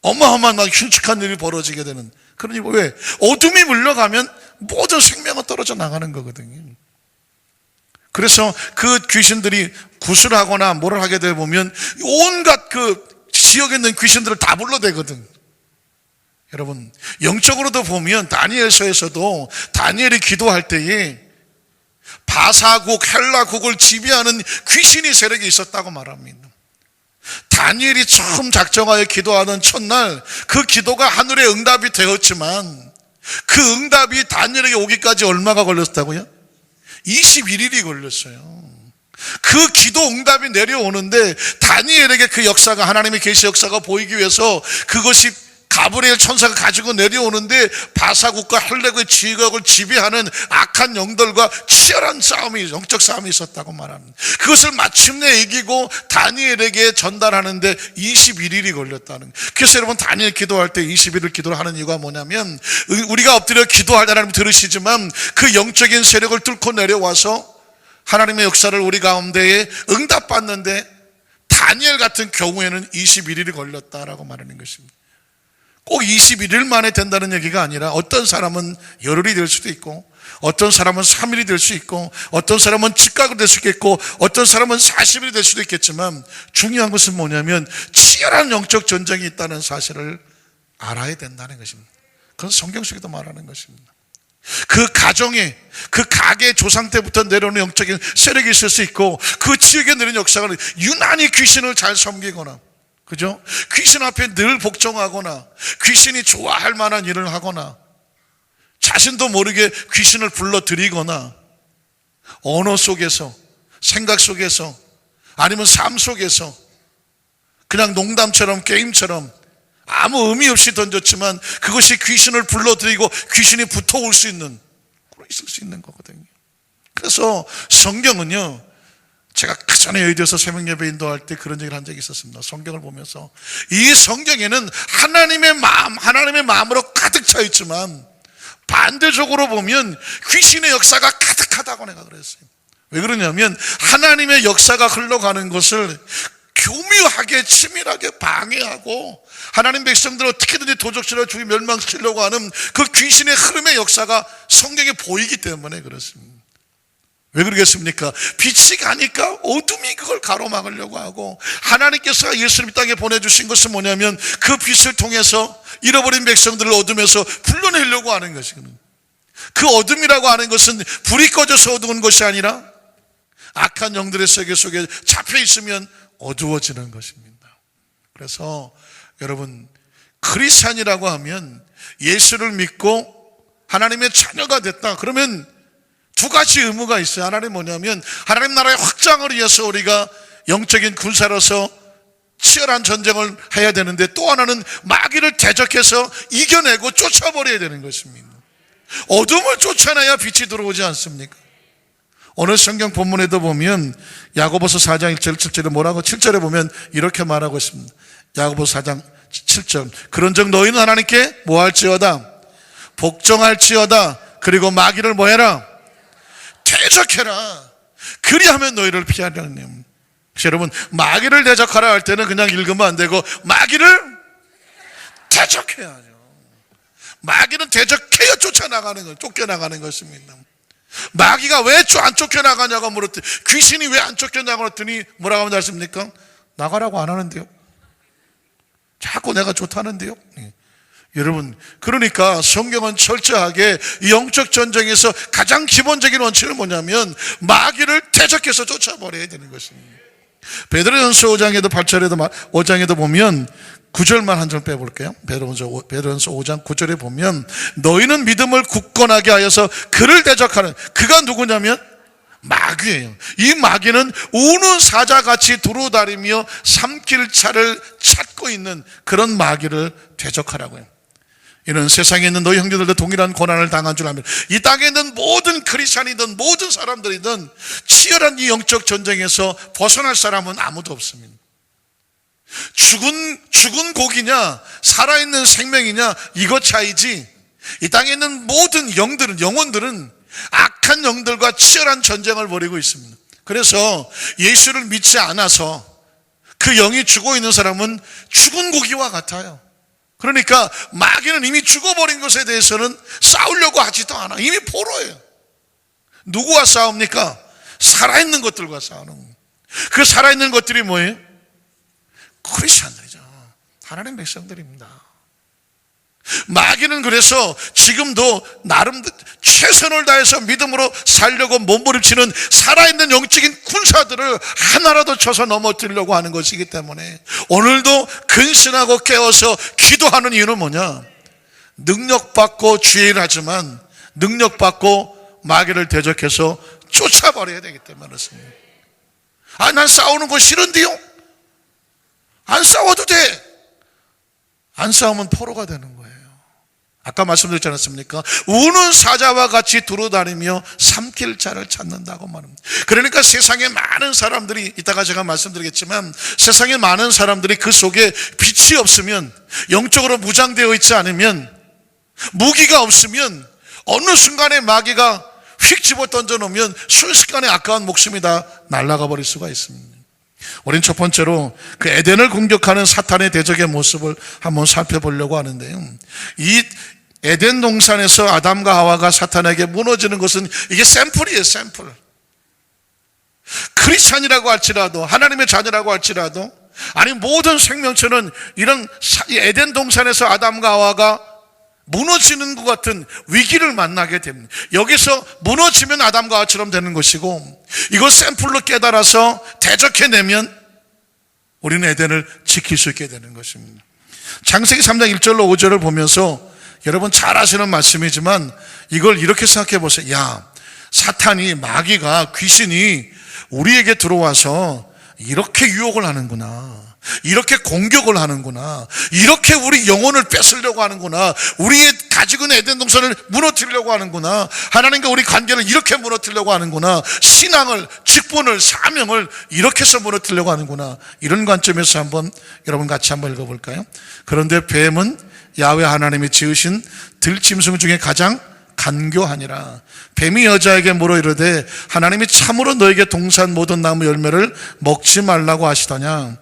어마어마한 막 흉측한 일이 벌어지게 되는 그런 일. 왜? 어둠이 물러가면 모든 생명은 떨어져 나가는 거거든요. 그래서 그 귀신들이 구슬하거나 뭐를 하게 되면 보면 온갖 그 지역에 있는 귀신들을 다 불러대거든. 여러분, 영적으로도 보면 다니엘서에서도 다니엘이 기도할 때에 바사국, 헬라국을 지배하는 귀신이 세력이 있었다고 말합니다. 다니엘이 처음 작정하여 기도하는 첫날 그 기도가 하늘에 응답이 되었지만 그 응답이 다니엘에게 오기까지 얼마가 걸렸다고요? 21일이 걸렸어요. 그 기도 응답이 내려오는데 다니엘에게 그 역사가, 하나님의 계시 역사가 보이기 위해서 그것이 가브리엘 천사가 가지고 내려오는데 바사국과 헬라국의 지역을 지배하는 악한 영들과 치열한 싸움이, 영적 싸움이 있었다고 말합니다. 그것을 마침내 이기고 다니엘에게 전달하는데 21일이 걸렸다는 거예요. 그래서 여러분, 다니엘 기도할 때 21일 기도를 하는 이유가 뭐냐면, 우리가 엎드려 기도할 때 하나님 들으시지만 그 영적인 세력을 뚫고 내려와서 하나님의 역사를 우리 가운데에 응답받는데 다니엘 같은 경우에는 21일이 걸렸다라고 말하는 것입니다. 꼭 21일 만에 된다는 얘기가 아니라 어떤 사람은 열흘이 될 수도 있고 어떤 사람은 3일이 될 수 있고 어떤 사람은 즉각으로 될 수 있겠고 어떤 사람은 40일이 될 수도 있겠지만 중요한 것은 뭐냐면 치열한 영적 전쟁이 있다는 사실을 알아야 된다는 것입니다. 그건 성경 속에도 말하는 것입니다. 그 가정에, 그 가게 조상 때부터 내려오는 영적인 세력이 있을 수 있고 그 지역에 내려오는 역사가 유난히 귀신을 잘 섬기거나, 그죠? 귀신 앞에 늘 복종하거나 귀신이 좋아할 만한 일을 하거나 자신도 모르게 귀신을 불러들이거나 언어 속에서, 생각 속에서, 아니면 삶 속에서 그냥 농담처럼 게임처럼 아무 의미 없이 던졌지만 그것이 귀신을 불러들이고 귀신이 붙어올 수 있는, 있을 수 있는 거거든요. 그래서 성경은요, 제가 그 전에 여의도에서 새벽예배 인도할 때 그런 얘기를 한 적이 있었습니다. 성경을 보면서 이 성경에는 하나님의 마음, 하나님의 마음으로 가득 차 있지만 반대적으로 보면 귀신의 역사가 가득하다고 내가 그랬어요. 왜 그러냐면 하나님의 역사가 흘러가는 것을 교묘하게 치밀하게 방해하고 하나님 백성들을 어떻게든지 도적질하여 죽이 멸망시키려고 하는 그 귀신의 흐름의 역사가 성경에 보이기 때문에 그렇습니다. 왜 그러겠습니까? 빛이 가니까 어둠이 그걸 가로막으려고 하고, 하나님께서 예수님 이 땅에 보내주신 것은 뭐냐면 그 빛을 통해서 잃어버린 백성들을 어둠에서 불러내려고 하는 것이거든요. 그 어둠이라고 하는 것은 불이 꺼져서 어두운 것이 아니라 악한 영들의 세계 속에 잡혀 있으면 어두워지는 것입니다. 그래서 여러분, 크리스찬이라고 하면 예수를 믿고 하나님의 자녀가 됐다 그러면 두 가지 의무가 있어요. 하나는 뭐냐면 하나님 나라의 확장을 위해서 우리가 영적인 군사로서 치열한 전쟁을 해야 되는데, 또 하나는 마귀를 대적해서 이겨내고 쫓아버려야 되는 것입니다. 어둠을 쫓아내야 빛이 들어오지 않습니까? 오늘 성경 본문에도 보면 야고보서 4장 1절 7절에 뭐라고, 7절에 보면 이렇게 말하고 있습니다. 야고보서 4장 7절, 그런즉 너희는 하나님께 뭐할지어다, 복종할지어다, 그리고 마귀를 뭐해라, 대적해라. 그리하면 너희를 피하려니. 여러분, 마귀를 대적하라 할 때는 그냥 읽으면 안 되고 마귀를 대적해야죠. 마귀는 대적해야 쫓아나가는 것, 쫓겨나가는 것입니다. 마귀가 왜 안 쫓겨나가냐고 물었더니, 귀신이 왜 안 쫓겨나가고 그랬더니 뭐라고 하면 아십니까? 나가라고 안 하는데요. 자꾸 내가 좋다는데요. 여러분, 그러니까 성경은 철저하게 영적 전쟁에서 가장 기본적인 원칙은 뭐냐면 마귀를 대적해서 쫓아버려야 되는 것입니다. 베드로전서 5장에도 8절에도 5장에도 보면 9절만 한 절 빼볼게요. 베드로전서 5장 9절에 보면 너희는 믿음을 굳건하게 하여서 그를 대적하는, 그가 누구냐면 마귀예요. 이 마귀는 우는 사자같이 두루다니며 삼킬 차를 찾고 있는 그런 마귀를 대적하라고요. 이는 세상에 있는 너희 형제들도 동일한 고난을 당한 줄 알면, 이 땅에 있는 모든 크리스찬이든 모든 사람들이든 치열한 이 영적 전쟁에서 벗어날 사람은 아무도 없습니다. 죽은 고기냐 살아있는 생명이냐 이것 차이지, 이 땅에 있는 모든 영혼들은 악한 영들과 치열한 전쟁을 벌이고 있습니다. 그래서 예수를 믿지 않아서 그 영이 죽어 있는 사람은 죽은 고기와 같아요. 그러니까 마귀는 이미 죽어버린 것에 대해서는 싸우려고 하지도 않아. 이미 포로예요. 누구와 싸웁니까? 살아있는 것들과 싸우는 거예요. 그 살아있는 것들이 뭐예요? 크리스천들이죠. 하나님 백성들입니다. 마귀는 그래서 지금도 나름 최선을 다해서 믿음으로 살려고 몸부림치는 살아있는 영적인 군사들을 하나라도 쳐서 넘어뜨리려고 하는 것이기 때문에 오늘도 근신하고 깨어서 기도하는 이유는 뭐냐? 능력받고 주의를 하지만 능력받고 마귀를 대적해서 쫓아버려야 되기 때문에 그렇습니다. 난 싸우는 거 싫은데요? 안 싸워도 돼. 안 싸우면 포로가 되는 거예요. 아까 말씀드렸지 않았습니까? 우는 사자와 같이 두루다니며 삼킬 자를 찾는다고 말합니다. 그러니까 세상에 많은 사람들이, 이따가 제가 말씀드리겠지만, 세상에 많은 사람들이 그 속에 빛이 없으면, 영적으로 무장되어 있지 않으면, 무기가 없으면 어느 순간에 마귀가 휙 집어 던져놓으면 순식간에 아까운 목숨이 다 날아가 버릴 수가 있습니다. 우린 첫 번째로 그 에덴을 공격하는 사탄의 대적의 모습을 한번 살펴보려고 하는데요, 이 에덴 동산에서 아담과 하와가 사탄에게 무너지는 것은 이게 샘플이에요. 샘플. 크리스찬이라고 할지라도, 하나님의 자녀라고 할지라도, 아니 모든 생명체는 이런 에덴 동산에서 아담과 하와가 무너지는 것 같은 위기를 만나게 됩니다. 여기서 무너지면 아담과 하와처럼 되는 것이고, 이걸 샘플로 깨달아서 대적해내면 우리는 에덴을 지킬 수 있게 되는 것입니다. 창세기 3장 1절로 5절을 보면서 여러분 잘 아시는 말씀이지만 이걸 이렇게 생각해 보세요. 야, 사탄이, 마귀가, 귀신이 우리에게 들어와서 이렇게 유혹을 하는구나, 이렇게 공격을 하는구나, 이렇게 우리 영혼을 뺏으려고 하는구나, 우리의 가지고 있는 에덴 동산을 무너뜨리려고 하는구나, 하나님과 우리 관계를 이렇게 무너뜨리려고 하는구나, 신앙을, 직분을, 사명을 이렇게 해서 무너뜨리려고 하는구나, 이런 관점에서 한번 여러분 같이 한번 읽어볼까요? 그런데 뱀은 야훼 하나님이 지으신 들짐승 중에 가장 간교하니라. 뱀이 여자에게 물어 이르되 하나님이 참으로 너에게 동산 모든 나무 열매를 먹지 말라고 하시더냐?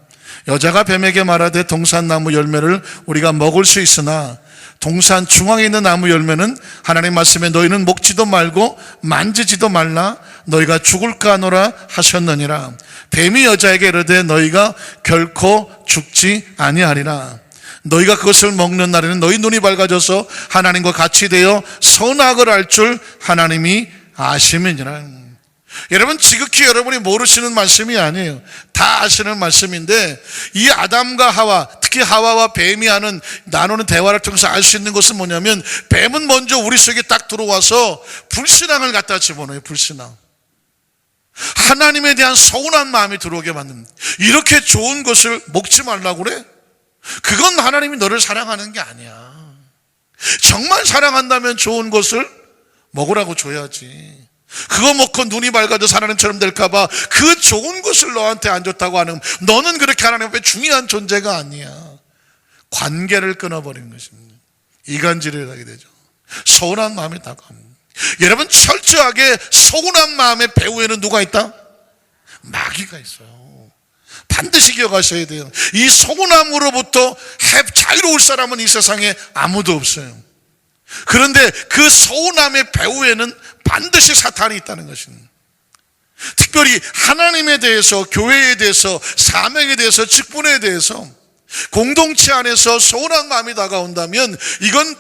여자가 뱀에게 말하되 동산 나무 열매를 우리가 먹을 수 있으나 동산 중앙에 있는 나무 열매는 하나님 말씀에 너희는 먹지도 말고 만지지도 말라, 너희가 죽을까 하노라 하셨느니라. 뱀이 여자에게 이르되 너희가 결코 죽지 아니하리라. 너희가 그것을 먹는 날에는 너희 눈이 밝아져서 하나님과 같이 되어 선악을 알 줄 하나님이 아심이니라. 여러분, 지극히 여러분이 모르시는 말씀이 아니에요. 다 아시는 말씀인데, 이 아담과 하와, 특히 하와와 뱀이 나누는 대화를 통해서 알 수 있는 것은 뭐냐면, 뱀은 먼저 우리 속에 딱 들어와서 불신앙을 갖다 집어넣어요. 불신앙. 하나님에 대한 서운한 마음이 들어오게 만듭니다. 이렇게 좋은 것을 먹지 말라고 그래? 그건 하나님이 너를 사랑하는 게 아니야. 정말 사랑한다면 좋은 것을 먹으라고 줘야지. 그거 먹고 눈이 밝아져 하나님처럼 될까봐 그 좋은 것을 너한테 안 줬다고 하는, 너는 그렇게 하나님 앞에 중요한 존재가 아니야. 관계를 끊어버리는 것입니다. 이간질을 하게 되죠. 서운한 마음이 다가옵니다. 여러분, 철저하게 서운한 마음의 배후에는 누가 있다? 마귀가 있어요. 반드시 기억하셔야 돼요. 이 서운함으로부터 자유로울 사람은 이 세상에 아무도 없어요. 그런데 그 서운함의 배후에는 반드시 사탄이 있다는 것입니다. 특별히 하나님에 대해서, 교회에 대해서, 사명에 대해서, 직분에 대해서, 공동체 안에서 서운한 마음이 다가온다면 이건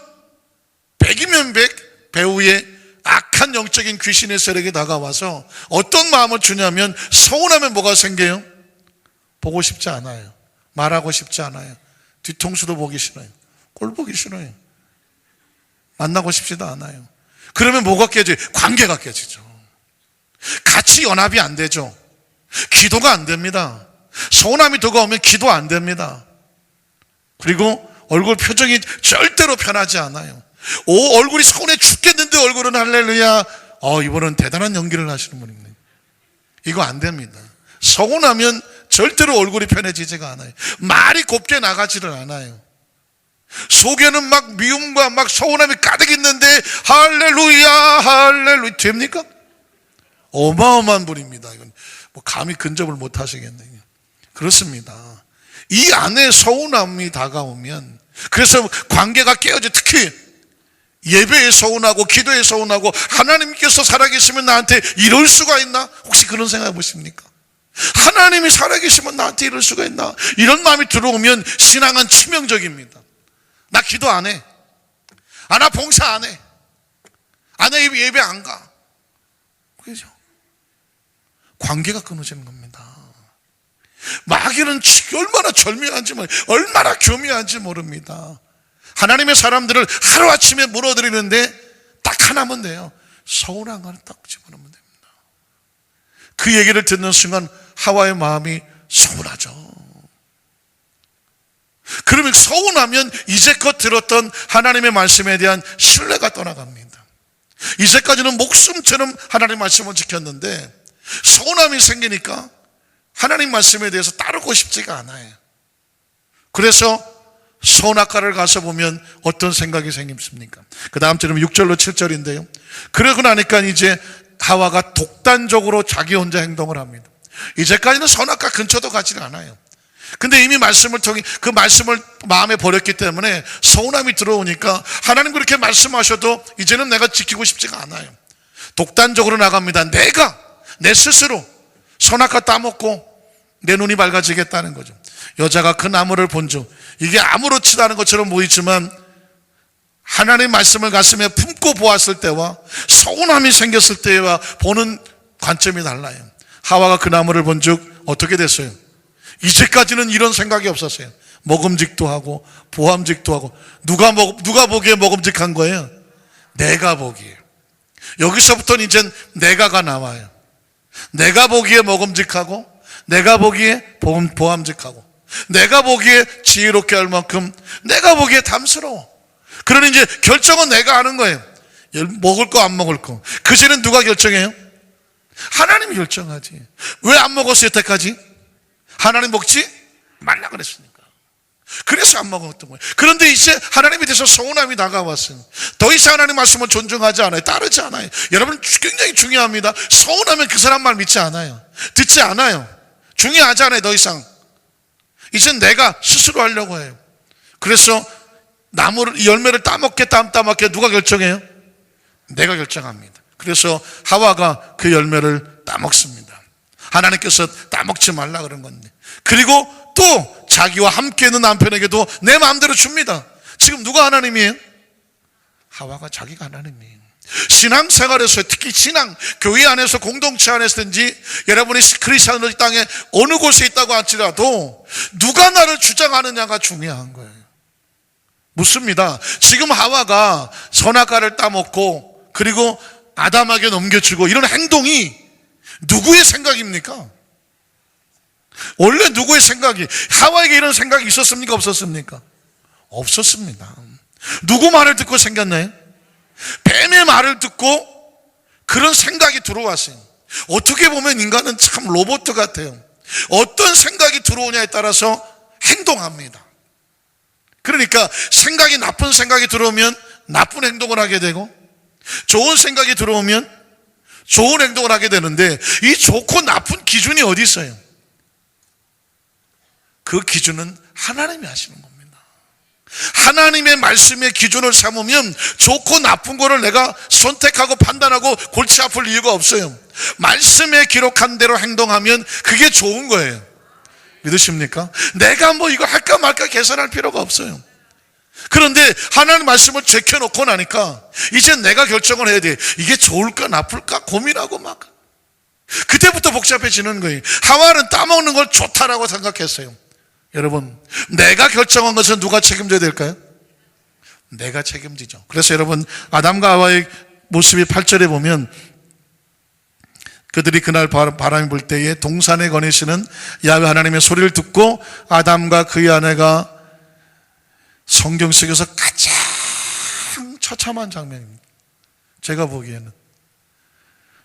100이면 100 배후에 악한 영적인 귀신의 세력이 다가와서 어떤 마음을 주냐면, 서운하면 뭐가 생겨요? 보고 싶지 않아요. 말하고 싶지 않아요. 뒤통수도 보기 싫어요. 꼴 보기 싫어요. 만나고 싶지도 않아요. 그러면 뭐가 깨져요? 관계가 깨지죠. 같이 연합이 안 되죠. 기도가 안 됩니다. 서운함이 다가오면 기도 안 됩니다. 그리고 얼굴 표정이 절대로 편하지 않아요. 얼굴이 서운해 죽겠는데 얼굴은 할렐루야, 이분은 대단한 연기를 하시는 분입니다. 이거 안 됩니다. 서운하면 절대로 얼굴이 편해지지가 않아요. 말이 곱게 나가지를 않아요. 속에는 막 미움과 막 서운함이 가득 있는데 할렐루야 할렐루야 됩니까? 어마어마한 분입니다. 이건 뭐 감히 근접을 못 하시겠네요. 그렇습니다. 이 안에 서운함이 다가오면, 그래서 관계가 깨어져, 특히 예배에 서운하고 기도에 서운하고 하나님께서 살아계시면 나한테 이럴 수가 있나? 혹시 그런 생각 해보십니까? 하나님이 살아계시면 나한테 이럴 수가 있나? 이런 마음이 들어오면 신앙은 치명적입니다. 나 기도 안 해. 나 봉사 안 해. 나 예배 안 가. 그죠? 관계가 끊어지는 겁니다. 마귀는 얼마나 절묘한지, 얼마나 교묘한지 모릅니다. 하나님의 사람들을 하루아침에 물어들이는데 딱 하나면 돼요. 서운한 거는 딱 집어넣으면 됩니다. 그 얘기를 듣는 순간 하와의 마음이 서운하죠. 그러면 서운하면 이제껏 들었던 하나님의 말씀에 대한 신뢰가 떠나갑니다. 이제까지는 목숨처럼 하나님의 말씀을 지켰는데 서운함이 생기니까 하나님 말씀에 대해서 따르고 싶지가 않아요. 그래서 선악과를 가서 보면 어떤 생각이 생깁니까? 그 다음 절은 6절로 7절인데요. 그러고 나니까 이제 하와가 독단적으로 자기 혼자 행동을 합니다. 이제까지는 선악과 근처도 가지는 않아요. 근데 이미 말씀을 통해 그 말씀을 마음에 버렸기 때문에 서운함이 들어오니까 하나님 그렇게 말씀하셔도 이제는 내가 지키고 싶지가 않아요. 독단적으로 나갑니다. 내 스스로 선악과 따먹고 내 눈이 밝아지겠다는 거죠. 여자가 그 나무를 본즉 이게 아무렇지도 않은 것처럼 보이지만 하나님의 말씀을 가슴에 품고 보았을 때와 서운함이 생겼을 때와 보는 관점이 달라요. 하와가 그 나무를 본즉 어떻게 됐어요? 이제까지는 이런 생각이 없었어요. 먹음직도 하고 보암직도 하고 누가 보기에 먹음직한 거예요? 내가 보기에. 여기서부터는 이젠 내가가 나와요. 내가 보기에 먹음직하고 내가 보기에 보암직하고 내가 보기에 지혜롭게 할 만큼 내가 보기에 담스러워. 그러니 이제 결정은 내가 하는 거예요. 먹을 거 안 먹을 거. 그제는 누가 결정해요? 하나님이 결정하지. 왜 안 먹었어요 여태까지? 하나님 먹지 말라 그랬으니까. 그래서 안 먹었던 거예요. 그런데 이제 하나님에 대해서 서운함이 다가왔어요. 더 이상 하나님 말씀을 존중하지 않아요. 따르지 않아요. 여러분 굉장히 중요합니다. 서운하면 그 사람 말 믿지 않아요. 듣지 않아요. 중요하지 않아요. 더 이상 이젠 내가 스스로 하려고 해요. 그래서 열매를 따먹겠다 안 따먹게 누가 결정해요? 내가 결정합니다. 그래서 하와가 그 열매를 따먹습니다. 하나님께서 따먹지 말라 그런 건데. 그리고 또 자기와 함께 있는 남편에게도 내 마음대로 줍니다. 지금 누가 하나님이에요? 하와가 자기가 하나님이에요. 신앙생활에서 특히 교회 안에서 공동체 안에서든지 여러분이 크리스천의 땅에 어느 곳에 있다고 할지라도 누가 나를 주장하느냐가 중요한 거예요. 묻습니다. 지금 하와가 선악과를 따먹고 그리고 아담에게 넘겨주고 이런 행동이 누구의 생각입니까? 원래 누구의 생각이? 하와에게 이런 생각이 있었습니까? 없었습니까? 없었습니다. 누구 말을 듣고 생겼나요? 뱀의 말을 듣고 그런 생각이 들어왔어요. 어떻게 보면 인간은 참 로봇 같아요. 어떤 생각이 들어오냐에 따라서 행동합니다. 그러니까 나쁜 생각이 들어오면 나쁜 행동을 하게 되고 좋은 생각이 들어오면 좋은 행동을 하게 되는데 이 좋고 나쁜 기준이 어디 있어요? 그 기준은 하나님이 하시는 겁니다. 하나님의 말씀의 기준을 삼으면 좋고 나쁜 거를 내가 선택하고 판단하고 골치 아플 이유가 없어요. 말씀에 기록한 대로 행동하면 그게 좋은 거예요. 믿으십니까? 내가 이거 할까 말까 계산할 필요가 없어요. 그런데 하나님 말씀을 제껴놓고 나니까 이제 내가 결정을 해야 돼. 이게 좋을까 나쁠까 고민하고 막 그때부터 복잡해지는 거예요. 하와는 따먹는 걸 좋다라고 생각했어요. 여러분, 내가 결정한 것은 누가 책임져야 될까요? 내가 책임지죠. 그래서 여러분, 아담과 하와의 모습이 8절에 보면 그들이 그날 바람이 불 때에 동산에 거니시는 야훼 하나님의 소리를 듣고 아담과 그의 아내가 성경 속에서 가장 처참한 장면입니다. 제가 보기에는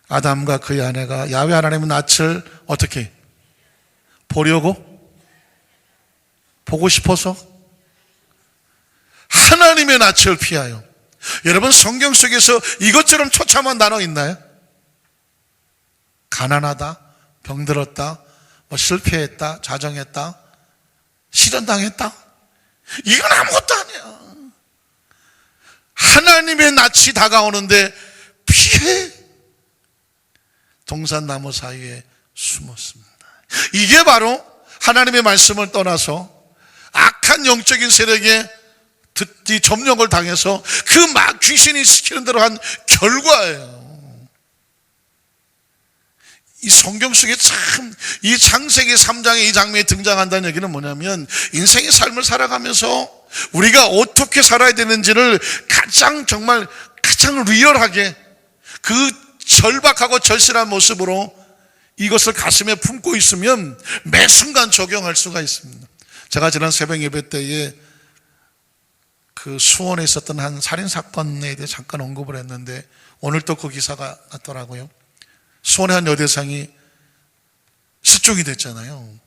아담과 그의 아내가 야훼 하나님의 낯을 어떻게 보고 싶어서 하나님의 낯을 피하여. 여러분 성경 속에서 이것처럼 처참한 단어 있나요? 가난하다, 병들었다, 실패했다, 자정했다, 실현당했다. 이건 아무것도 아니야. 하나님의 낯이 다가오는데 피해 동산나무 사이에 숨었습니다. 이게 바로 하나님의 말씀을 떠나서 악한 영적인 세력에 듣기 점령을 당해서 그 막 귀신이 시키는 대로 한 결과예요. 이 성경 속에 참 이 창세기 3장의 이 장면이 등장한다는 얘기는 뭐냐면, 인생의 삶을 살아가면서 우리가 어떻게 살아야 되는지를 가장 리얼하게 그 절박하고 절실한 모습으로 이것을 가슴에 품고 있으면 매 순간 적용할 수가 있습니다. 제가 지난 새벽 예배 때에 그 수원에 있었던 한 살인사건에 대해 잠깐 언급을 했는데, 오늘 또 그 기사가 났더라고요. 수원의 한 여대생이 실종이 됐잖아요.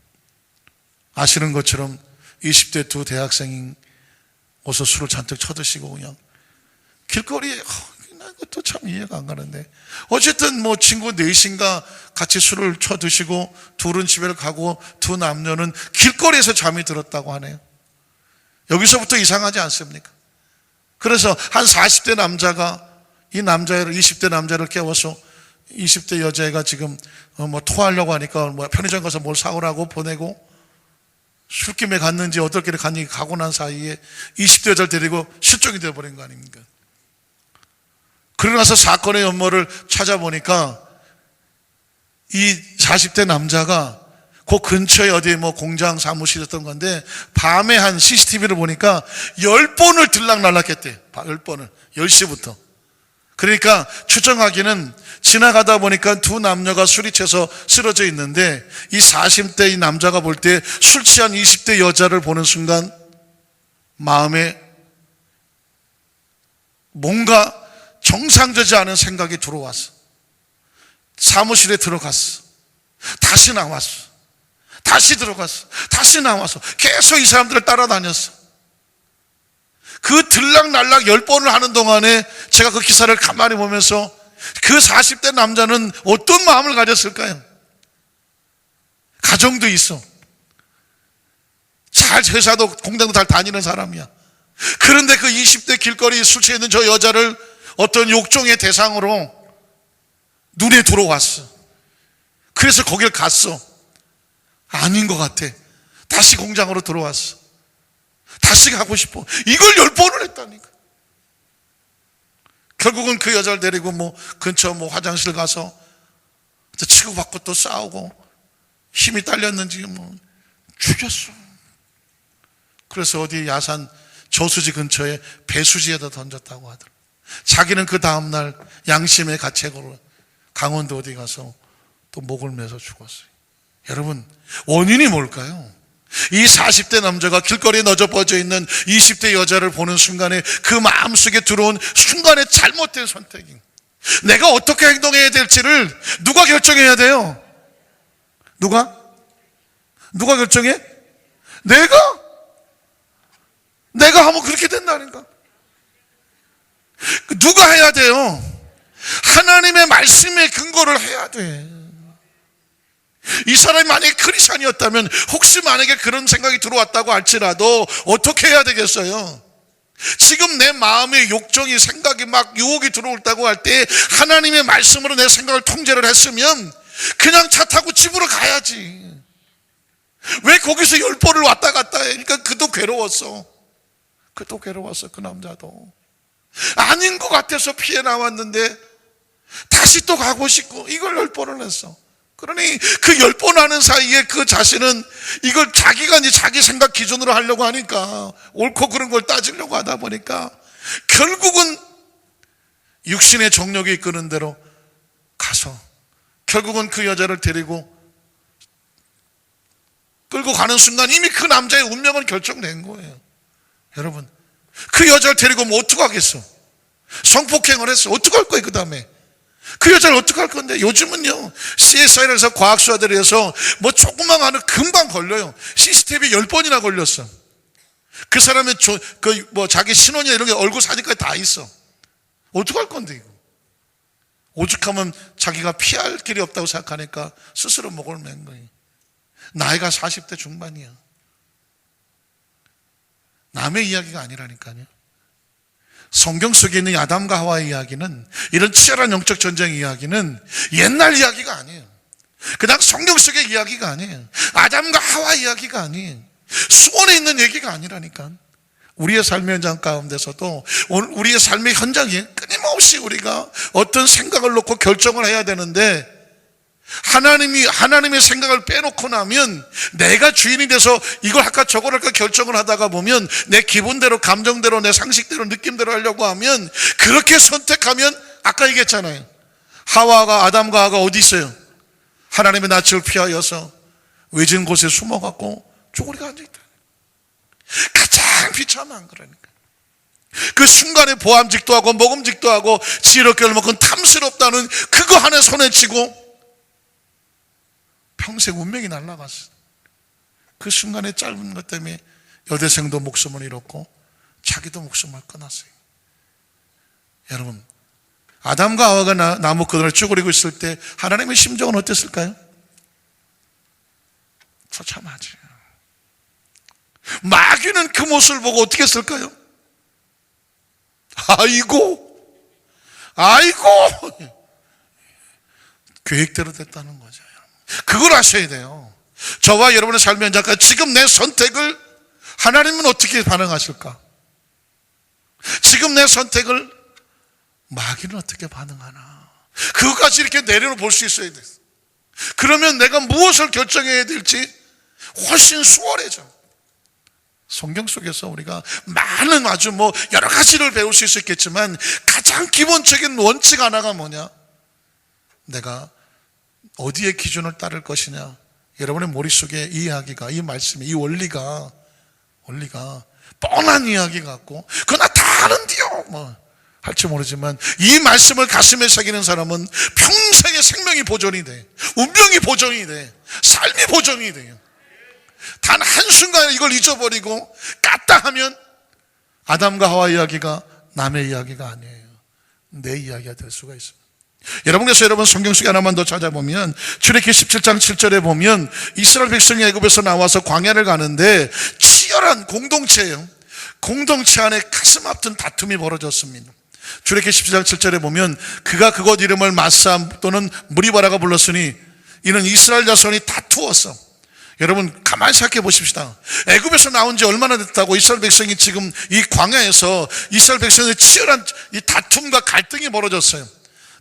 아시는 것처럼 20대 두 대학생이 어서 술을 잔뜩 쳐드시고 그냥 길거리에, 그것도 참 이해가 안 가는데, 어쨌든 뭐 친구 넷인가 같이 술을 쳐드시고 둘은 집에 가고 두 남녀는 길거리에서 잠이 들었다고 하네요. 여기서부터 이상하지 않습니까? 그래서 한 40대 남자가 이 남자를, 20대 남자를 깨워서 20대 여자애가 지금 뭐 토하려고 하니까 뭐 편의점 가서 뭘 사오라고 보내고, 술김에 갔는지 어떨 길에 갔는지 가고 난 사이에 20대 여자를 데리고 실종이 되어버린 거 아닙니까? 그러고 나서 사건의 연모를 찾아보니까 이 40대 남자가 그 근처에 어디 뭐 공장 사무실이었던 건데, 밤에 한 CCTV를 보니까 10번을 들락날락했대. 10번을 10시부터. 그러니까 추정하기는 지나가다 보니까 두 남녀가 술이 채서 쓰러져 있는데, 이 40대 이 남자가 볼 때 술 취한 20대 여자를 보는 순간 마음에 뭔가 정상되지 않은 생각이 들어왔어. 사무실에 들어갔어. 다시 나왔어. 다시 들어갔어. 다시 나와서 계속 이 사람들을 따라다녔어. 그 들락날락 10번을 하는 동안에 제가 그 기사를 가만히 보면서 그 40대 남자는 어떤 마음을 가졌을까요? 가정도 있어. 잘 회사도 공장도 잘 다니는 사람이야. 그런데 그 20대 길거리 술 취해 있는 저 여자를 어떤 욕종의 대상으로 눈에 들어왔어. 그래서 거길 갔어. 아닌 것 같아. 다시 공장으로 들어왔어. 다시 가고 싶어. 이걸 10번을 했다니까. 결국은 그 여자를 데리고 뭐 근처 뭐 화장실 가서 치고받고 또 싸우고 힘이 딸렸는지 뭐 죽였어. 그래서 어디 야산 저수지 근처에 배수지에다 던졌다고 하더라. 자기는 그 다음날 양심의 가책으로 강원도 어디 가서 또 목을 매서 죽었어요. 여러분, 원인이 뭘까요? 이 40대 남자가 길거리에 너저퍼져 있는 20대 여자를 보는 순간에 그 마음속에 들어온 순간의 잘못된 선택이, 내가 어떻게 행동해야 될지를 누가 결정해야 돼요? 누가 결정해? 내가 하면 그렇게 된다니까. 누가 해야 돼요? 하나님의 말씀에 근거를 해야 돼. 이 사람이 만약에 크리스찬이었다면 혹시 만약에 그런 생각이 들어왔다고 할지라도 어떻게 해야 되겠어요? 지금 내 마음의 욕정이, 생각이 막 유혹이 들어올다고 할 때 하나님의 말씀으로 내 생각을 통제를 했으면 그냥 차 타고 집으로 가야지. 왜 거기서 10번을 왔다 갔다 해? 그러니까 그도 괴로웠어. 그 남자도. 아닌 것 같아서 피해 나왔는데 다시 또 가고 싶고 이걸 10번을 했어. 그러니 그 10번 하는 사이에 그 자신은 이걸 자기가 이제 자기 생각 기준으로 하려고 하니까, 옳고 그른 걸 따지려고 하다 보니까 결국은 육신의 정욕이 이끄는 대로 가서 결국은 그 여자를 데리고 끌고 가는 순간 이미 그 남자의 운명은 결정된 거예요. 여러분, 그 여자를 데리고 뭐 어떡하겠어? 성폭행을 했어. 어떡할 거예요 그 다음에? 그 여자를 어떡할 건데? 요즘은요 CSI라서 과학수사들이 해서 뭐 조금만 하면 금방 걸려요. CCTV 10번이나 걸렸어. 그 사람의 뭐 자기 신원이나 이런 게 얼굴 사진까지 다 있어. 어떡할 건데 이거? 오죽하면 자기가 피할 길이 없다고 생각하니까 스스로 목을 맨 거예요. 나이가 40대 중반이야. 남의 이야기가 아니라니까요. 성경 속에 있는 아담과 하와의 이야기는, 이런 치열한 영적 전쟁 이야기는 옛날 이야기가 아니에요. 그냥 성경 속의 이야기가 아니에요. 아담과 하와 이야기가 아니에요. 수원에 있는 얘기가 아니라니까. 우리의 삶의 현장 가운데서도 우리의 삶의 현장에 끊임없이 우리가 어떤 생각을 놓고 결정을 해야 되는데, 하나님의 생각을 빼놓고 나면 내가 주인이 돼서 이걸 할까 저걸 할까 결정을 하다가 보면 내 기분대로, 감정대로, 내 상식대로, 느낌대로 하려고 하면, 그렇게 선택하면, 아까 얘기했잖아요, 아담과 하와가 어디 있어요? 하나님의 낯을 피하여서 외진 곳에 숨어갖고 쪼그리가 앉아있다. 가장 비참한 거라니까. 그 순간에 보암직도 하고 먹음직도 하고 지혜롭게 얼마큼 탐스럽다는 그거 하나 손에 쥐고 평생 운명이 날아갔어. 그 순간에 짧은 것 때문에 여대생도 목숨을 잃었고 자기도 목숨을 끊었어요. 여러분, 아담과 하와가 나무 그늘을 쭈그리고 있을 때 하나님의 심정은 어땠을까요? 처참하지. 마귀는 그 모습을 보고 어떻게 했을까요? 아이고 계획대로 됐다는 거죠. 그걸 아셔야 돼요. 저와 여러분의 삶의 현장까지 지금 내 선택을 하나님은 어떻게 반응하실까? 지금 내 선택을 마귀는 어떻게 반응하나? 그것까지 이렇게 내려볼 수 있어야 돼. 그러면 내가 무엇을 결정해야 될지 훨씬 수월해져. 성경 속에서 우리가 많은 아주 여러 가지를 배울 수 있겠지만 가장 기본적인 원칙 하나가 뭐냐? 내가 어디의 기준을 따를 것이냐? 여러분의 머릿속에 이 이야기가, 이 말씀이, 이 원리가 뻔한 이야기 같고 그러나 다 아는디요 할지 모르지만, 이 말씀을 가슴에 새기는 사람은 평생의 생명이 보존이 돼, 운명이 보존이 돼, 삶이 보존이 돼요. 단 한순간에 이걸 잊어버리고 깠다 하면 아담과 하와 이야기가 남의 이야기가 아니에요. 내 이야기가 될 수가 있습니다. 여러분께서 성경 속에 하나만 더 찾아보면 출애굽기 17장 7절에 보면 이스라엘 백성이 애굽에서 나와서 광야를 가는데 치열한 공동체예요. 공동체 안에 가슴 아픈 다툼이 벌어졌습니다. 출애굽기 17장 7절에 보면 그가 그곳 이름을 마사 또는 무리바라가 불렀으니 이는 이스라엘 자손이 다투었어. 여러분 가만히 생각해 보십시다. 애굽에서 나온 지 얼마나 됐다고 이스라엘 백성이 지금 이 광야에서 이스라엘 백성의 치열한 이 다툼과 갈등이 벌어졌어요.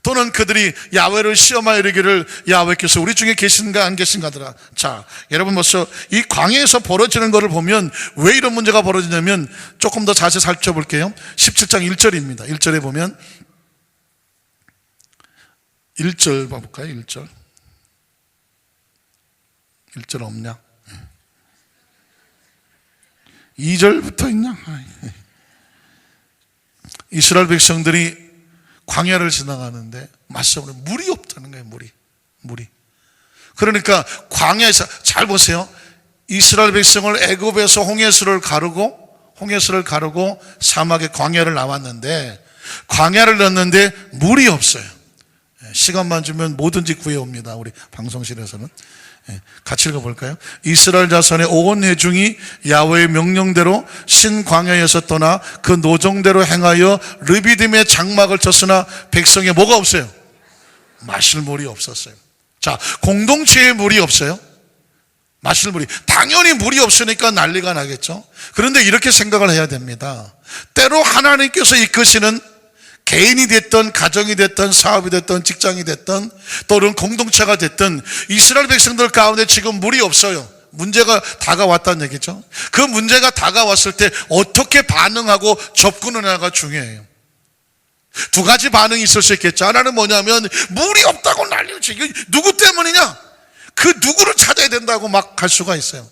또는 그들이 야훼를 시험하여 이르기를 야훼께서 우리 중에 계신가 안 계신가 하더라. 자, 여러분 벌써 이 광야에서 벌어지는 것을 보면 왜 이런 문제가 벌어지냐면 조금 더 자세히 살펴볼게요. 17장 1절입니다 1절에 보면 1절 봐볼까요? 1절 없냐? 2절부터 있냐? 이스라엘 백성들이 광야를 지나가는데 맞서보니 물이 없다는 거예요. 물이. 그러니까 광야에서, 잘 보세요, 이스라엘 백성을 애굽에서 홍해수를 가르고 사막의 광야를 나왔는데, 광야를 넣었는데 물이 없어요. 시간만 주면 뭐든지 구해옵니다. 우리 방송실에서는. 같이 읽어볼까요? 이스라엘 자손의 온 회중이 야훼의 명령대로 신광야에서 떠나 그 노정대로 행하여 르비딤의 장막을 쳤으나 백성에 뭐가 없어요? 마실 물이 없었어요. 자, 공동체에 물이 없어요? 마실 물이, 당연히 물이 없으니까 난리가 나겠죠. 그런데 이렇게 생각을 해야 됩니다. 때로 하나님께서 이끄시는 개인이 됐든 가정이 됐든 사업이 됐든 직장이 됐든 또는 공동체가 됐든 이스라엘 백성들 가운데 지금 물이 없어요. 문제가 다가왔다는 얘기죠. 그 문제가 다가왔을 때 어떻게 반응하고 접근하느냐가 중요해요. 두 가지 반응이 있을 수 있겠죠. 하나는 뭐냐면 물이 없다고 난리지. 이게 누구 때문이냐? 그 누구를 찾아야 된다고 막 갈 수가 있어요.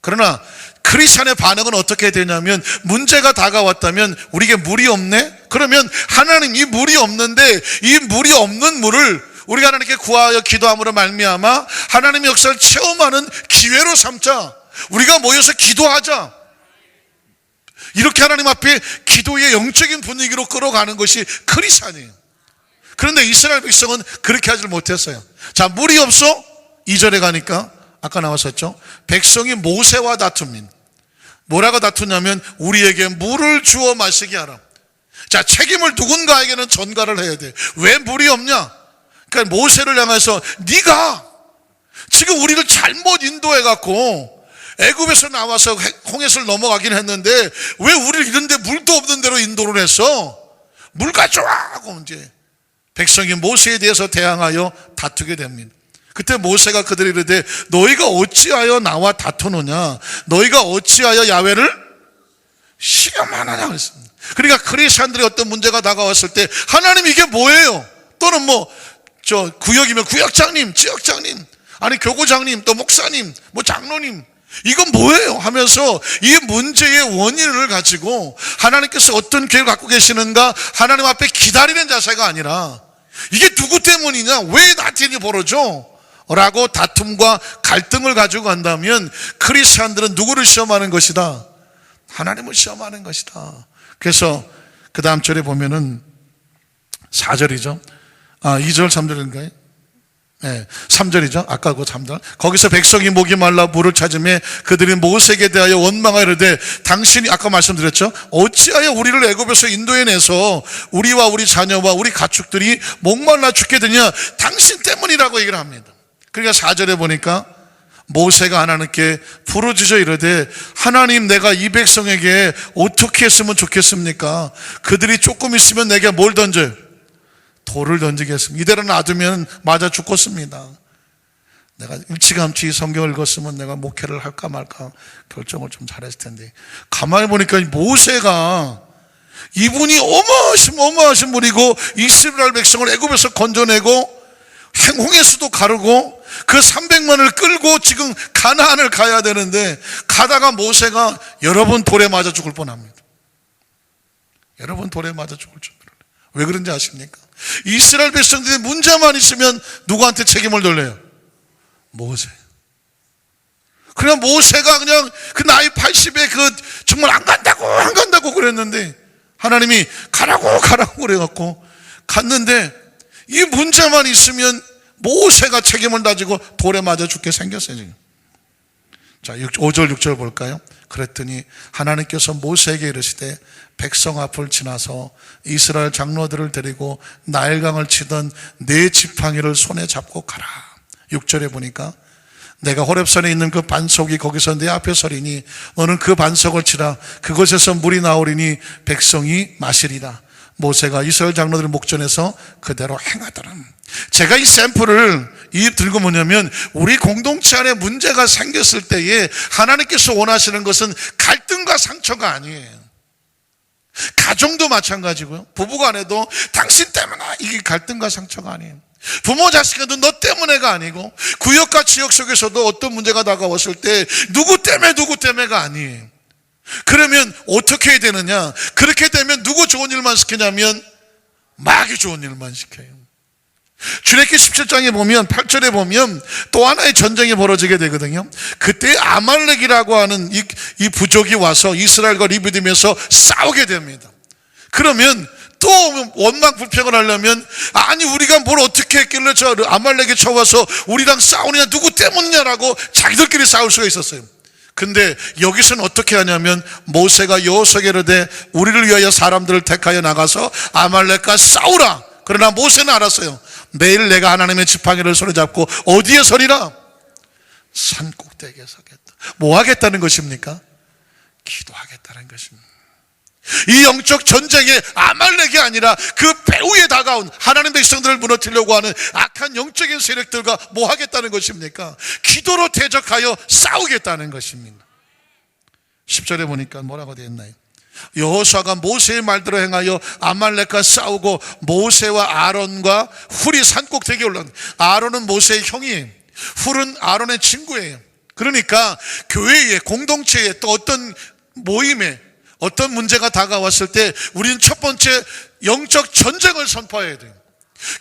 그러나 크리스찬의 반응은 어떻게 되냐면, 문제가 다가왔다면 우리에게 물이 없네? 그러면 하나님, 이 물이 없는데 이 물이 없는 물을 우리가 하나님께 구하여 기도함으로 말미암아 하나님의 역사를 체험하는 기회로 삼자. 우리가 모여서 기도하자. 이렇게 하나님 앞에 기도의 영적인 분위기로 끌어가는 것이 크리스찬이에요. 그런데 이스라엘 백성은 그렇게 하지 못했어요. 자, 물이 없어? 2절에 가니까 아까 나왔었죠? 백성이 모세와 다툽니다. 뭐라고 다투냐면 우리에게 물을 주어 마시게 하라. 자, 책임을 누군가에게는 전가를 해야 돼. 왜 물이 없냐? 그러니까 모세를 향해서 네가 지금 우리를 잘못 인도해 갖고 애굽에서 나와서 홍해를 넘어가긴 했는데 왜 우리를 이런데 물도 없는 데로 인도를 했어? 물 가져와 하고 이제 백성이 모세에 대해서 대항하여 다투게 됩니다. 그때 모세가 그들이 이르되 너희가 어찌하여 나와 다투느냐? 너희가 어찌하여 야훼를 시험하느냐 그랬습니다. 그러니까 그리스도인들이 어떤 문제가 다가왔을 때 하나님 이게 뭐예요? 또는 구역이면 구역장님, 지역장님, 아니 교구장님, 또 목사님, 장로님, 이건 뭐예요? 하면서 이 문제의 원인을 가지고 하나님께서 어떤 계획을 갖고 계시는가 하나님 앞에 기다리는 자세가 아니라 이게 누구 때문이냐? 왜 나한테 일이 벌어져? 라고 다툼과 갈등을 가지고 간다면 크리스찬들은 누구를 시험하는 것이다? 하나님을 시험하는 것이다. 그래서 그 다음 절에 보면은 4절이죠. 2절 3절인가요? 네, 3절이죠. 아까 그 3절. 거기서 백성이 목이 말라 물을 찾으며 그들이 모세에게 대하여 원망하여 이르되 당신이 아까 말씀드렸죠. 어찌하여 우리를 애굽에서 인도해내서 우리와 우리 자녀와 우리 가축들이 목말라 죽게 되냐? 당신 때문이라고 얘기를 합니다. 그러니까 4절에 보니까 모세가 하나님께 부르짖어 이르되 하나님 내가 이 백성에게 어떻게 했으면 좋겠습니까? 그들이 조금 있으면 내게 뭘 던져요? 돌을 던지겠습니다. 이대로 놔두면 맞아 죽겠습니다. 내가 일찌감치 성경을 읽었으면 내가 목회를 할까 말까 결정을 좀 잘했을 텐데 가만히 보니까 모세가 이분이 어마하신 분이고 이스라엘 백성을 애굽에서 건져내고 홍해수도 가르고 그 300만을 끌고 지금 가나안을 가야 되는데 가다가 모세가 여러 번 돌에 맞아 죽을 뻔합니다. 여러 번 돌에 맞아 죽을 준비를 해요. 왜 그런지 아십니까? 이스라엘 백성들이 문제만 있으면 누구한테 책임을 돌려요? 모세. 그냥 모세가 그냥 그 나이 80에 정말 안 간다고 그랬는데 하나님이 가라고 그래갖고 갔는데 이 문제만 있으면 모세가 책임을 다지고 돌에 맞아 죽게 생겼어요 지금. 자, 5절 6절 볼까요? 그랬더니 하나님께서 모세에게 이르시되 백성 앞을 지나서 이스라엘 장로들을 데리고 나일강을 치던 네 지팡이를 손에 잡고 가라. 6절에 보니까 내가 호렙산에 있는 그 반석이 거기서 내 앞에 서리니 너는 그 반석을 치라. 그곳에서 물이 나오리니 백성이 마시리라. 모세가 이스라엘 장로들의 목전에서 그대로 행하더라. 제가 이 샘플을 들고 뭐냐면 우리 공동체 안에 문제가 생겼을 때에 하나님께서 원하시는 것은 갈등과 상처가 아니에요. 가정도 마찬가지고요. 부부간에도 당신 때문에 이게 갈등과 상처가 아니에요. 부모 자식에도 너 때문에가 아니고 구역과 지역 속에서도 어떤 문제가 다가왔을 때 누구 때문에가 아니에요. 그러면 어떻게 해야 되느냐? 그렇게 되면 누구 좋은 일만 시키냐면 마귀 좋은 일만 시켜요. 출애굽기 17장에 보면 8절에 보면 또 하나의 전쟁이 벌어지게 되거든요. 그때 아말렉이라고 하는 이 부족이 와서 이스라엘과 리비딤에서 싸우게 됩니다. 그러면 또 원망 불평을 하려면 아니 우리가 뭘 어떻게 했길래 저 아말렉이 쳐와서 우리랑 싸우느냐 누구 때문이냐라고 자기들끼리 싸울 수가 있었어요. 근데 여기서는 어떻게 하냐면 모세가 여호수아에게 이르되 우리를 위하여 사람들을 택하여 나가서 아말렉과 싸우라. 그러나 모세는 알았어요. 내일 내가 하나님의 지팡이를 손에 잡고 어디에 서리라? 산 꼭대기에 서겠다. 뭐 하겠다는 것입니까? 기도하겠다는 것입니다. 이 영적 전쟁에 아말렉이 아니라 그 배후에 다가온 하나님 백성들을 무너뜨리려고 하는 악한 영적인 세력들과 뭐 하겠다는 것입니까? 기도로 대적하여 싸우겠다는 것입니다. 10절에 보니까 뭐라고 되어 있나요? 여호수아가 모세의 말대로 행하여 아말렉과 싸우고 모세와 아론과 훌이 산꼭대기에 올라간. 아론은 모세의 형이에요. 훌은 아론의 친구예요. 그러니까 교회에 공동체에 또 어떤 모임에 어떤 문제가 다가왔을 때 우리는 첫 번째 영적 전쟁을 선포해야 돼요.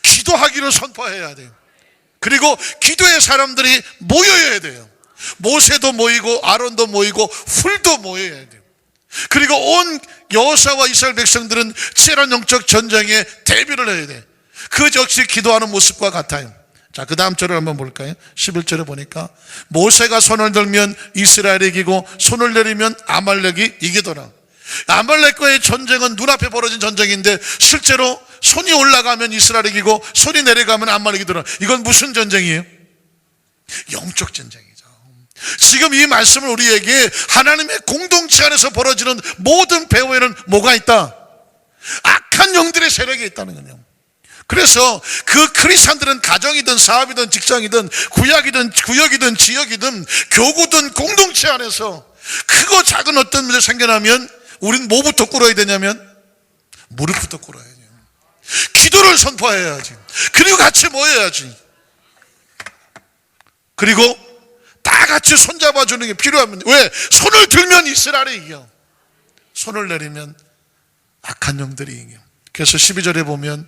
기도하기를 선포해야 돼요. 그리고 기도의 사람들이 모여야 돼요. 모세도 모이고 아론도 모이고 훌도 모여야 돼요. 그리고 온 여호수아와 이스라엘 백성들은 치열한 영적 전쟁에 대비를 해야 돼. 그 역시 기도하는 모습과 같아요. 자, 그 다음 절을 한번 볼까요? 11절에 보니까 모세가 손을 들면 이스라엘이 이기고 손을 내리면 아말렉이 이기더라. 아말렉과의 전쟁은 눈앞에 벌어진 전쟁인데 실제로 손이 올라가면 이스라엘이 이기고 손이 내려가면 아말렉이 이기더라. 이건 무슨 전쟁이에요? 영적 전쟁이죠. 지금 이 말씀을 우리에게 하나님의 공동체 안에서 벌어지는 모든 배후에는 뭐가 있다? 악한 영들의 세력이 있다는 거예요. 그래서 그 크리스찬들은 가정이든 사업이든 직장이든 구약이든 구역이든 지역이든 교구든 공동체 안에서 크고 작은 어떤 문제 생겨나면 우린 뭐부터 꿇어야 되냐면 무릎부터 꿇어야 돼요. 기도를 선포해야지. 그리고 같이 모여야지. 그리고 다 같이 손잡아주는 게 필요합니다. 왜? 손을 들면 이스라엘이 이겨. 손을 내리면 악한 영들이 이겨. 그래서 12절에 보면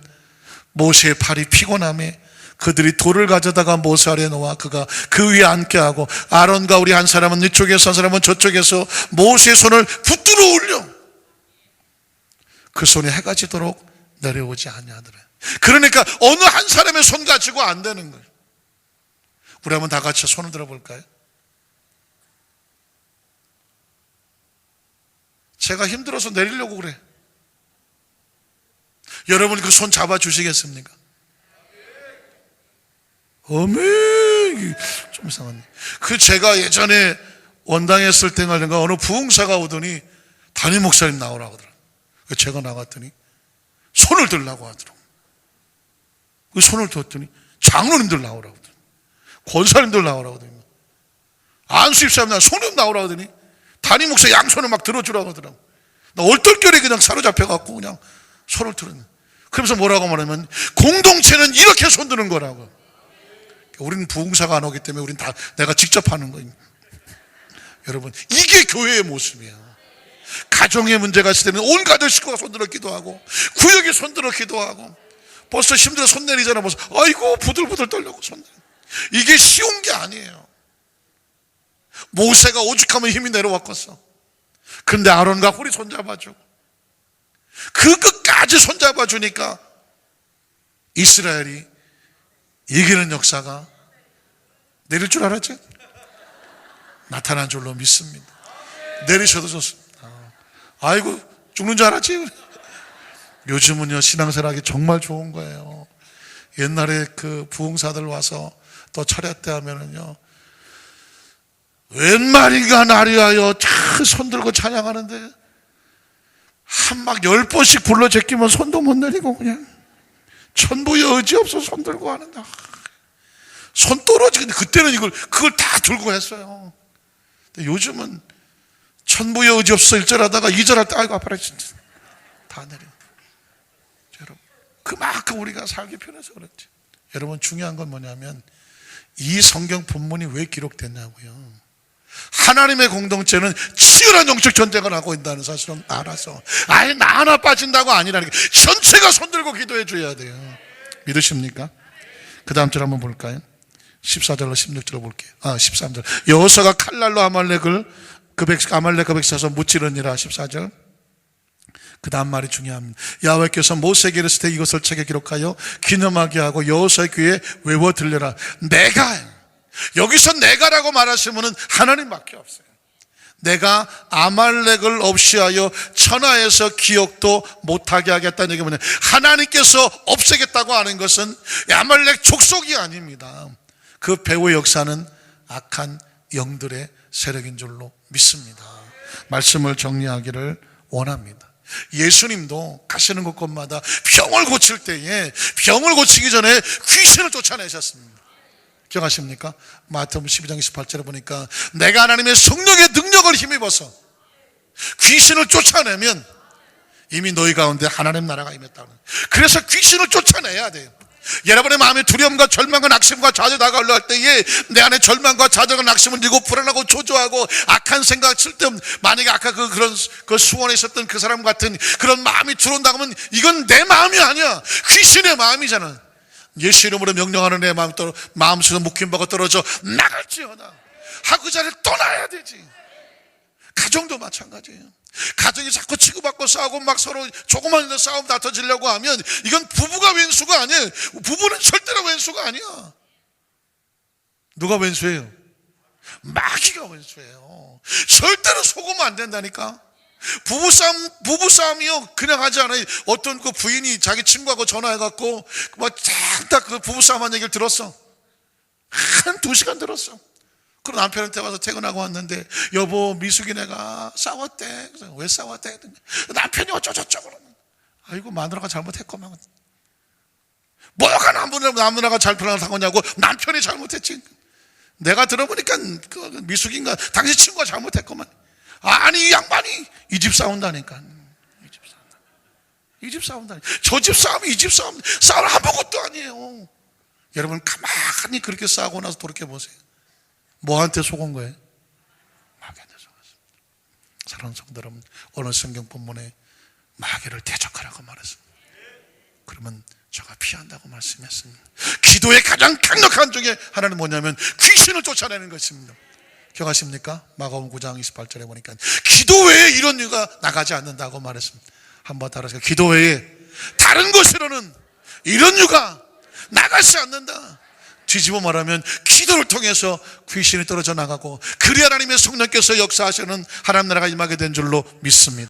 모세의 팔이 피곤함에 그들이 돌을 가져다가 모세 아래에 놓아 그가 그 위에 앉게 하고 아론과 우리 한 사람은 이쪽에서 한 사람은 저쪽에서 모세의 손을 붙들어 올려 그 손이 해가 지도록 내려오지 아니하더라. 그러니까 어느 한 사람의 손 가지고 안 되는 거예요. 우리 한번 다 같이 손을 들어볼까요? 제가 힘들어서 내리려고 그래. 여러분 그 손 잡아주시겠습니까? 좀 이상하네. 그 제가 예전에 원당했을 때 말인가 어느 부흥사가 오더니 담임 목사님 나오라고 하더라고요. 제가 나갔더니 손을 들라고 하더라고요. 그 손을 들었더니 장로님들 나오라고 하더라고요. 권사님들 나오라고 하더니 안수입사님 손을 나오라고 하더니 담임 목사 양손을 막 들어주라고 하더라고요. 나 얼떨결에 그냥 사로잡혀갖고 그냥 손을 들었네. 그러면서 뭐라고 말하면 공동체는 이렇게 손드는 거라고. 우리는 부흥사가 안 오기 때문에 우리는 다 내가 직접 하는 거예요. 여러분 이게 교회의 모습이야. 가정에 문제가 있을 때는 온 가족 식구가 손들어 기도하고 구역이 손들어 기도하고 벌써 힘들어 손 내리잖아. 벌써 아이고 부들부들 떨려고 손 내려. 이게 쉬운 게 아니에요. 모세가 오죽하면 힘이 내려왔겠어. 근데 아론과 홀이 손잡아주고 그 끝까지 손잡아주니까 이스라엘이 이기는 역사가 내릴 줄 알았죠? 나타난 줄로 믿습니다. 내리셔도 좋습니다. 아이고 죽는 줄 알았지? 요즘은요 신앙생활하기 정말 좋은 거예요. 옛날에 그 부흥사들 와서 또 차례 때 하면은요 웬 말인가 나리하여 참 손들고 찬양하는데 한 막 10번씩 불러 제끼면 손도 못 내리고 그냥 천부의 의지 없어 손 들고 하는데 손 떨어지는데 그때는 그걸 다 들고 했어요. 근데 요즘은 천부의 의지 없어 1절 하다가 2절 할 때 아이고 아파라 진짜 다 내려. 여러분 그만큼 우리가 살기 편해서 그렇지. 여러분 중요한 건 뭐냐면 이 성경 본문이 왜 기록됐냐고요. 하나님의 공동체는 치열한 영적 전쟁을 하고 있다는 사실은 알아서 아예 나 하나 빠진다고 아니라는 게 전체가 손들고 기도해 줘야 돼요. 믿으십니까? 그 다음 절 한번 볼까요? 14절로 16절로 볼게요. 13절 여호수아가 칼날로 아말렉 그 백성에서 무찌르니라. 14절 그 다음 말이 중요합니다. 야훼께서 모세에게 이르실 때 이것을 책에 기록하여 기념하게 하고 여호수아의 귀에 외워 들려라. 내가 여기서 내가라고 말하시면은 하나님밖에 없어요. 내가 아말렉을 없이하여 천하에서 기억도 못하게 하겠다는 얘기 뭐냐. 하나님께서 없애겠다고 하는 것은 아말렉 족속이 아닙니다. 그 배후의 역사는 악한 영들의 세력인 줄로 믿습니다. 말씀을 정리하기를 원합니다. 예수님도 가시는 곳곳마다 병을 고칠 때에 병을 고치기 전에 귀신을 쫓아내셨습니다. 기억하십니까? 마태복음 12장 28절에 보니까 내가 하나님의 성령의 능력을 힘입어서 귀신을 쫓아내면 이미 너희 가운데 하나님 나라가 임했다는. 그래서 귀신을 쫓아내야 돼요. 여러분의 마음에 두려움과 절망과 낙심과 좌절다가 올라갈 때에 내 안에 절망과 좌절과 낙심을 들고 불안하고 초조하고 악한 생각 쓸데없는 만약에 아까 그 수원에 있었던 그 사람 같은 그런 마음이 들어온다고 하면 이건 내 마음이 아니야. 귀신의 마음이잖아. 예수 이름으로 명령하는 내 마음속에서 묶임바가 떨어져 나갈지어다 하고 그 자리를 떠나야 되지. 가정도 마찬가지예요. 가정이 자꾸 치고받고 싸우고 막 서로 조그만 일로 싸움 다퉈지려고 하면 이건 부부가 왼수가 아니에요. 부부는 절대로 왼수가 아니야. 누가 왼수예요? 마귀가 왼수예요. 절대로 속으면 안 된다니까. 부부싸움이요. 그냥 하지 않아요. 어떤 그 부인이 자기 친구하고 전화해갖고, 딱 그 부부싸움 한 얘기를 들었어. 한 2시간 들었어. 그럼 남편한테 와서 퇴근하고 왔는데, 여보, 미숙이네가 싸웠대. 그래서 왜 싸웠대? 남편이 어쩌저쩌고 그러는. 아이고, 마누라가 잘못했구만. 뭐가 마누라가 잘못한 거냐고. 남편이 잘못했지. 내가 들어보니까 그 미숙인가 당신 친구가 잘못했구만. 아니, 이 양반이 이 집 싸운다니까. 이 집 싸운다니까. 저 집 싸우면 이 집 싸움 아무것도 아니에요. 여러분, 가만히 그렇게 싸우고 나서 돌이켜보세요. 뭐한테 속은 거예요? 마귀한테 속았습니다. 사랑하는 성도 여러분, 오늘 성경 본문에 마귀를 대적하라고 말했습니다. 그러면 저가 피한다고 말씀했습니다. 기도의 가장 강력한 쪽에 하나는 뭐냐면 귀신을 쫓아내는 것입니다. 기억하십니까? 마가복음 9장 28절에 보니까 기도 외에 이런 이유가 나가지 않는다고 말했습니다. 한번 따라서 기도 외에 다른 것으로는 이런 이유가 나가지 않는다. 뒤집어 말하면 기도를 통해서 귀신이 떨어져 나가고, 그리 하나님의 성령께서 역사하시는 하나님 나라가 임하게 된 줄로 믿습니다.